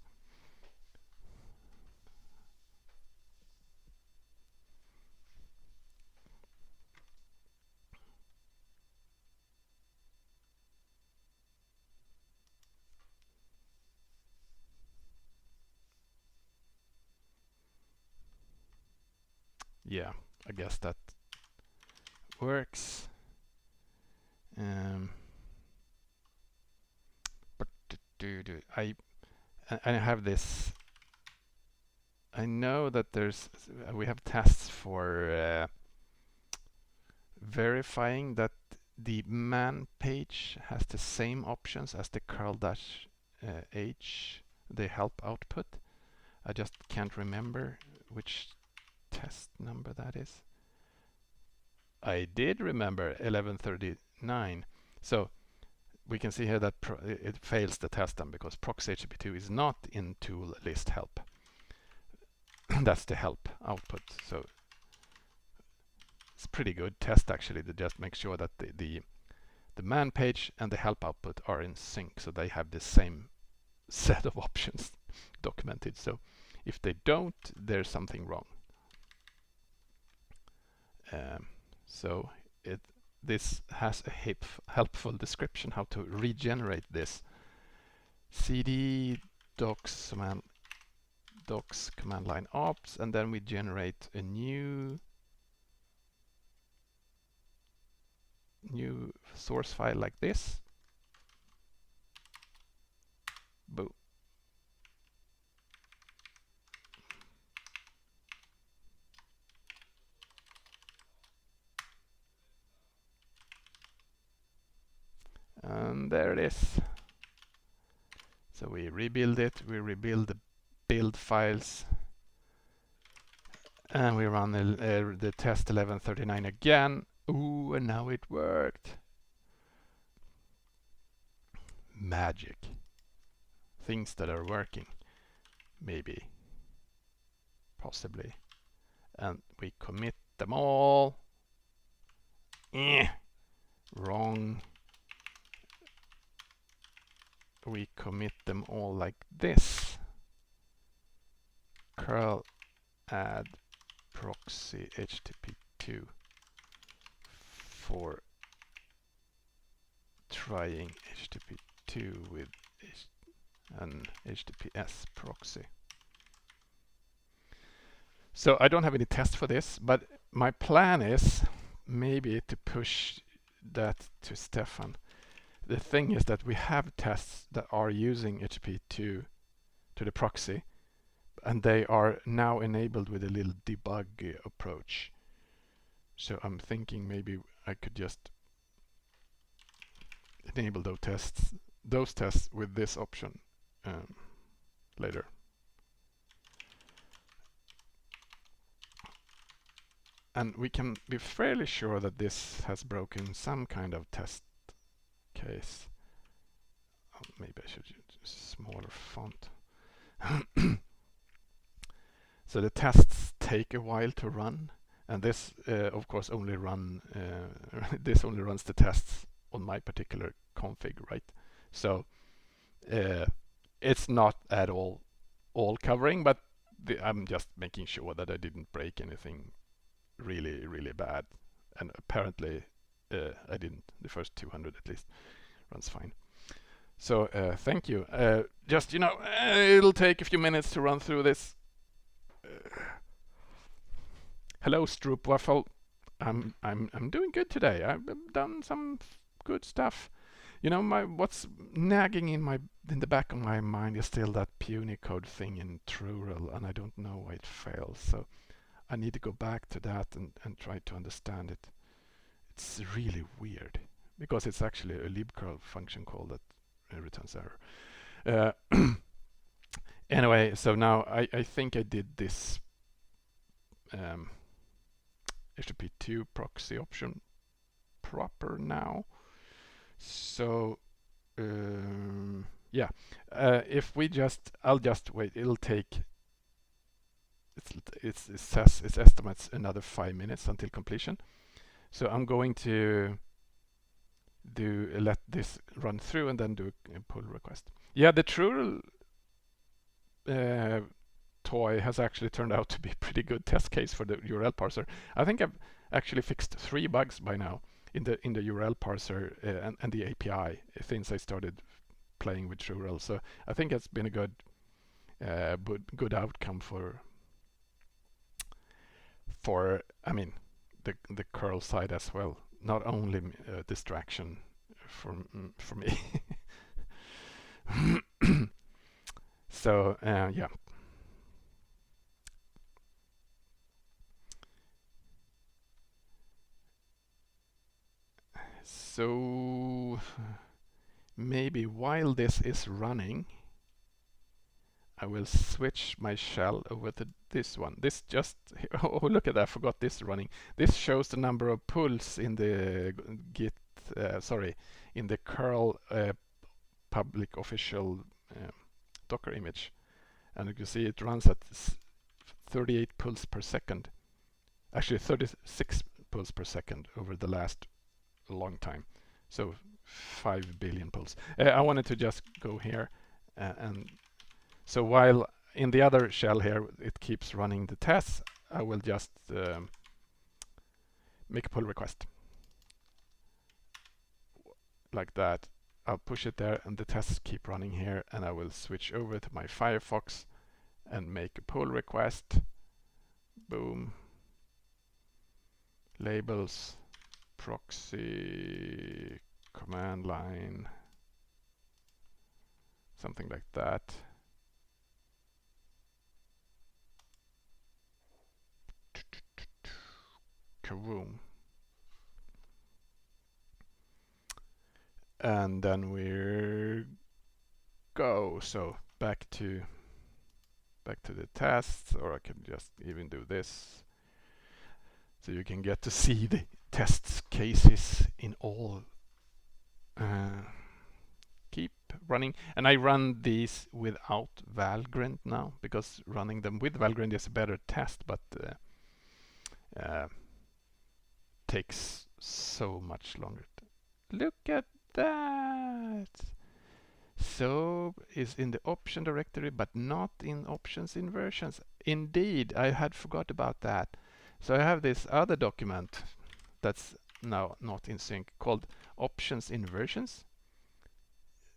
Yeah, I guess that works. But I have this. I know that we have tests for verifying that the man page has the same options as the curl-h, the help output. I just can't remember which test number that is. I did remember 1139. So we can see here that it fails the test then because proxy HTTP2 is not in tool list help. That's the help output. So it's a pretty good test actually to just make sure that the man page and the help output are in sync, so they have the same set of options documented. So if they don't, there's something wrong. So this has a helpful description how to regenerate this. cd docs command line ops, and then we generate a new source file like this. Boom. And there it is. So we rebuild it, we rebuild the build files, and we run the test 1139 again. Ooh, and now it worked. Magic. Things that are working. Maybe. Possibly. And we commit them all. Wrong. We commit them all like this. Curl add proxy HTTP2 for trying HTTP2 with an HTTPS proxy. So I don't have any test for this, but my plan is maybe to push that to Stefan. The thing is that we have tests that are using HTTP2 to the proxy, and they are now enabled with a little debug approach. So I'm thinking maybe I could just enable those tests with this option later. And we can be fairly sure that this has broken some kind of test case. Oh, maybe I should use a smaller font. So the tests take a while to run, and this of course only this only runs the tests on my particular config, right? So it's not at all covering, but I'm just making sure that I didn't break anything really bad, and apparently I didn't. The first 200 at least runs fine. So thank you. Just it'll take a few minutes to run through this. Hello, Stroopwaffle. I'm doing good today. I've done some good stuff. What's nagging in the back of my mind is still that punycode thing in TrueRel, and I don't know why it fails. So I need to go back to that and try to understand it. It's really weird because it's actually a libcurl function call that returns error. Anyway, so now I think I did this HTTP2 proxy option proper now. So yeah, if I'll just wait. It'll take. It says it estimates another 5 minutes until completion. So I'm going to let this run through and then do a pull request. Yeah, the TrueRel toy has actually turned out to be a pretty good test case for the URL parser. I think I've actually fixed 3 bugs by now in the URL parser and the API since I started playing with TrueRel. So I think it's been a good outcome for the curl side as well. Not only a distraction for me. So yeah. So maybe while this is running, I will switch my shell over to this one. This just, oh look at that, I forgot this running. This shows the number of pulls in the Git sorry, in the curl public official Docker image, and you can see it runs at 38 pulse per second. Actually, 36 pulse per second over the last long time. So 5 billion pulse. I wanted to just go here and so while in the other shell here it keeps running the tests, I will just make a pull request like that. I'll push it there and the tests keep running here, and I will switch over to my Firefox and make a pull request. Boom. Labels, proxy, command line, something like that. Kaboom. And then we're go. So back to the tests, or I can just even do this. So you can get to see the test cases in all. Keep running, and I run these without Valgrind now because running them with Valgrind is a better test, but takes so much longer. Look at that! So is in the option directory, but not in options inversions. Indeed, I had forgot about that. So I have this other document that's now not in sync called options inversions.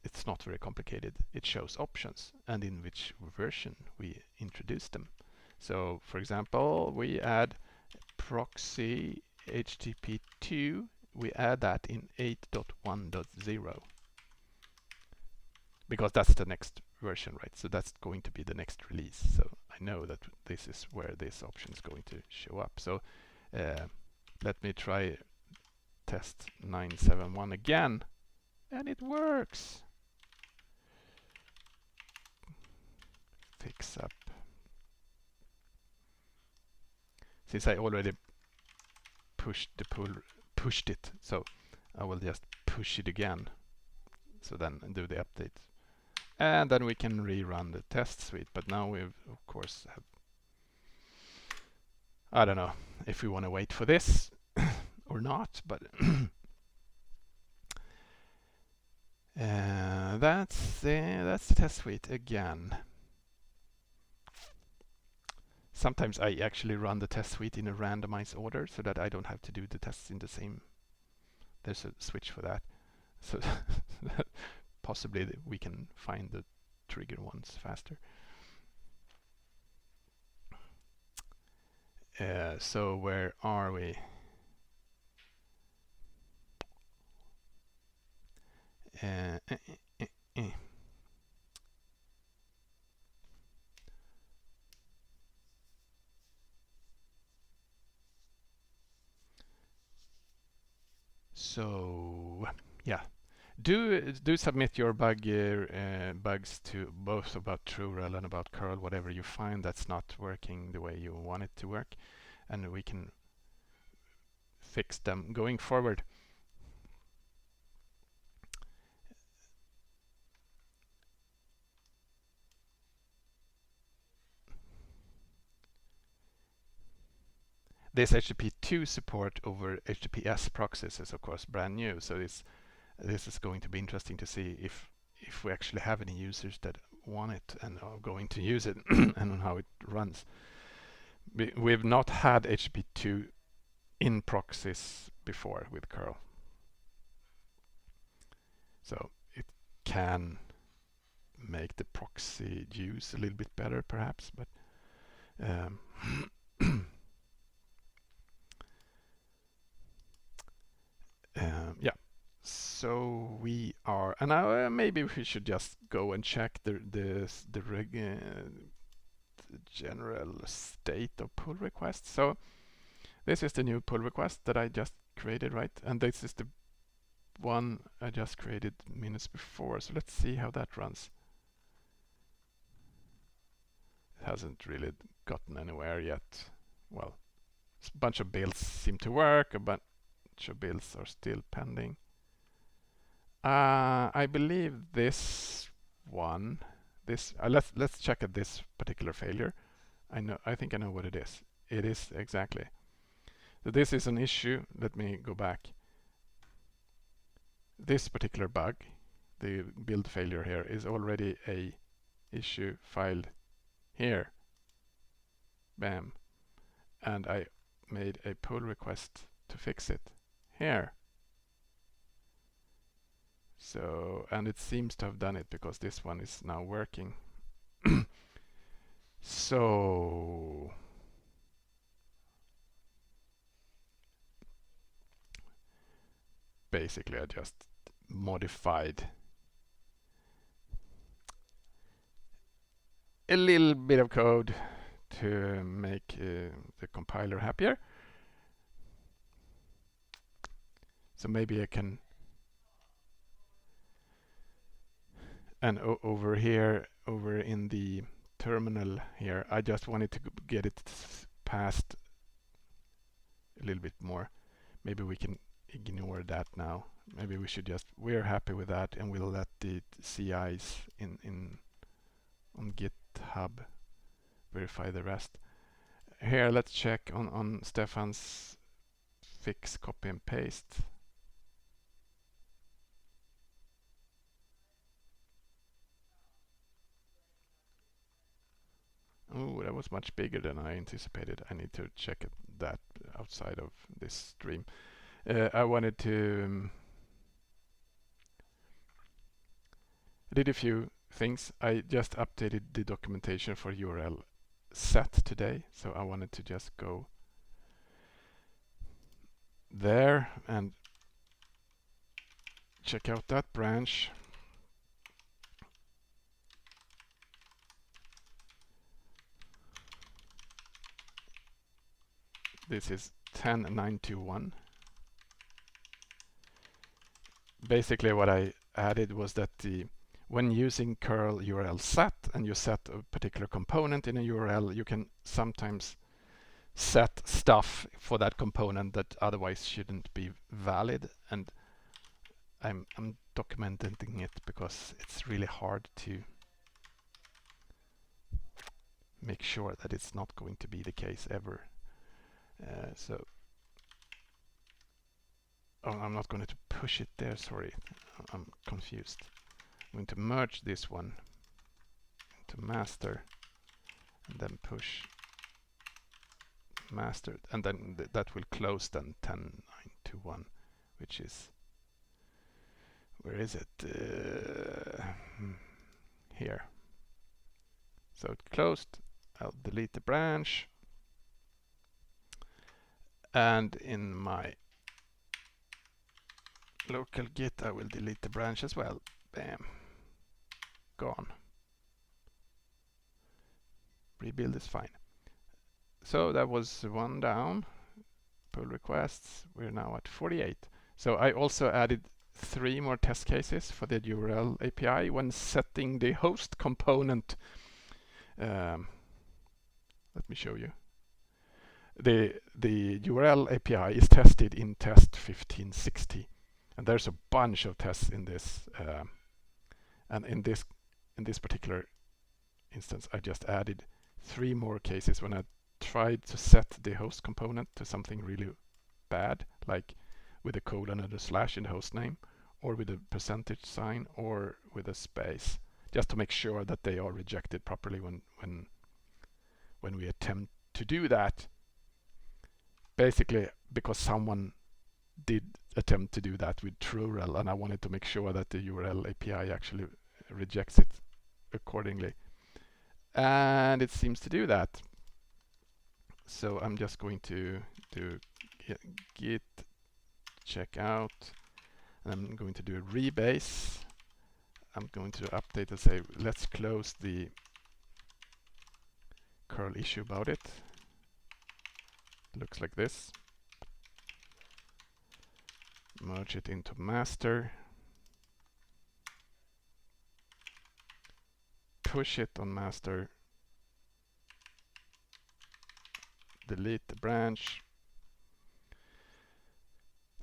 It's not very complicated. It shows options and in which version we introduce them. So for example, we add proxy HTTP2. We add that in 8.1.0 because that's the next version, right? So that's going to be the next release. So I know that this is where this option is going to show up. So let me try test 971 again, and it works. Fix up. Since I already pushed it, so I will just push it again. So then do the update. And then we can rerun the test suite. But now we've, of course, I don't know if we want to wait for this or not, but that's the test suite again. Sometimes I actually run the test suite in a randomized order so that I don't have to do the tests in the same. There's a switch for that. So possibly we can find the trigger ones faster. So where are we? So yeah, do submit your bugs to both about TrueRel and about curl, whatever you find that's not working the way you want it to work, and we can fix them going forward. This HTTP2 support over HTTPS proxies is of course brand new, so this is going to be interesting to see if we actually have any users that want it and are going to use it and how it runs. We've not had HTTP2 in proxies before with curl, so it can make the proxy use a little bit better perhaps, but yeah. So we are, and now maybe we should just go and check the general state of pull requests. So this is the new pull request that I just created, right? And this is the one I just created minutes before. So let's see how that runs. It hasn't really gotten anywhere yet. Well, a bunch of builds seem to work, a bunch of builds are still pending. I believe this one. This let's check at this particular failure. I think I know what it is. It is exactly. So this is an issue. Let me go back. This particular bug, the build failure here, is already a issue filed here. Bam. And I made a pull request to fix it here. So, and it seems to have done it because this one is now working. So basically I just modified a little bit of code to make the compiler happier. So maybe I can, and over here, over in the terminal here, I just wanted to get it past a little bit more. Maybe we can ignore that now. Maybe we should just, we're happy with that, and we'll let the CIs on GitHub verify the rest. Here, let's check on Stefan's fix, copy and paste. Oh, that was much bigger than I anticipated. I need to check that outside of this stream. I wanted to I did a few things. I just updated the documentation for URL set today, so I wanted to just go there and check out that branch. This is 10.921. Basically what I added was that when using curl URL set and you set a particular component in a URL, you can sometimes set stuff for that component that otherwise shouldn't be valid, and I'm documenting it because it's really hard to make sure that it's not going to be the case ever. So I'm not going to push it there, sorry, I'm confused. I'm going to merge this one into master and then push master, and then that will close then 10.921, which is, where is it? Here. So it closed. I'll delete the branch, and in my local git I will delete the branch as well. Bam. Gone. Rebuild is fine. So that was one down. Pull requests. We're now at 48. So I also added 3 more test cases for the URL API when setting the host component. Let me show you. The URL API is tested in test 1560, and there's a bunch of tests in this. And in this particular instance, I just added 3 more cases when I tried to set the host component to something really bad, like with a colon and a slash in the host name, or with a percentage sign, or with a space, just to make sure that they are rejected properly when we attempt to do that. Basically, because someone did attempt to do that with TrueRel, and I wanted to make sure that the URL API actually rejects it accordingly. And it seems to do that. So I'm just going to do git check out, and I'm going to do a rebase. I'm going to update and say, let's close the curl issue about it. Looks like this. Merge it into master. Push it on master. Delete the branch.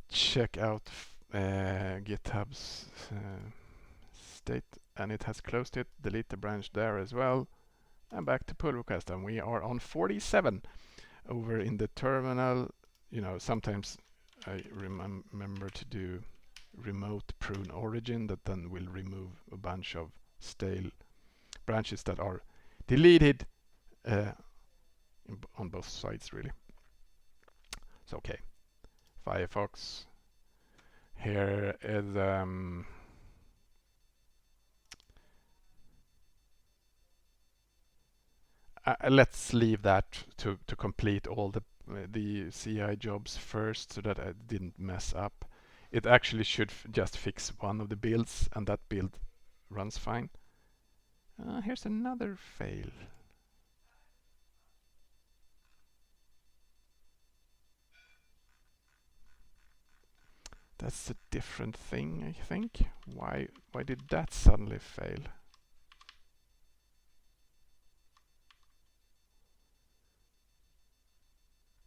Check out GitHub's state, and it has closed it. Delete the branch there as well. And back to pull request, and we are on 47 over in the terminal. You know, sometimes I remember to do remote prune origin, that then will remove a bunch of stale branches that are deleted on both sides, really. So okay, Firefox. Here is let's leave that to complete all the CI jobs first, so that I didn't mess up. It actually should just fix one of the builds, and that build runs fine. Here's another fail. That's a different thing, I think. Why did that suddenly fail?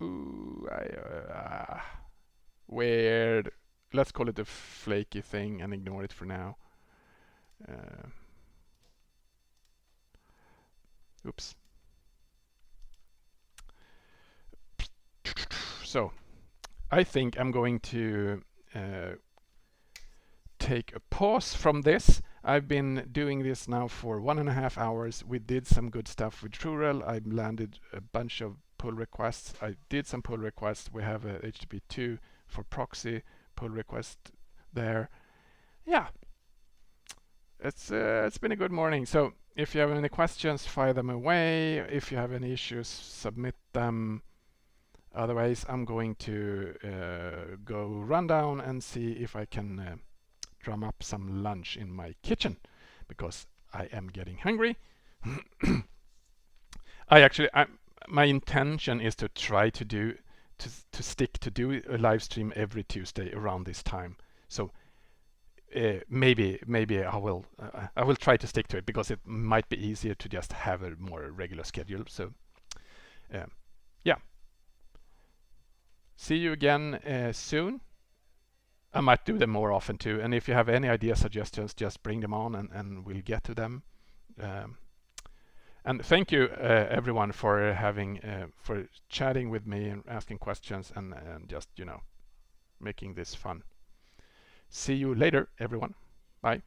Ooh, weird. Let's call it a flaky thing and ignore it for now. Oops. So, I think I'm going to take a pause from this. I've been doing this now for 1.5 hours. We did some good stuff with TrueRel. I landed a bunch of pull requests. I did some pull requests. We have a HTTP2 for proxy pull request there. Yeah, it's been a good morning. So if you have any questions, fire them away. If you have any issues, submit them. Otherwise, I'm going to go run down and see if I can drum up some lunch in my kitchen, because I am getting hungry. My intention is to try to stick to do a live stream every Tuesday around this time. So maybe I will try to stick to it, because it might be easier to just have a more regular schedule. So yeah, see you again soon. I might do them more often too, and if you have any idea suggestions, just bring them on, and we'll get to them. And thank you everyone for for chatting with me and asking questions, and just making this fun. See you later, everyone. Bye.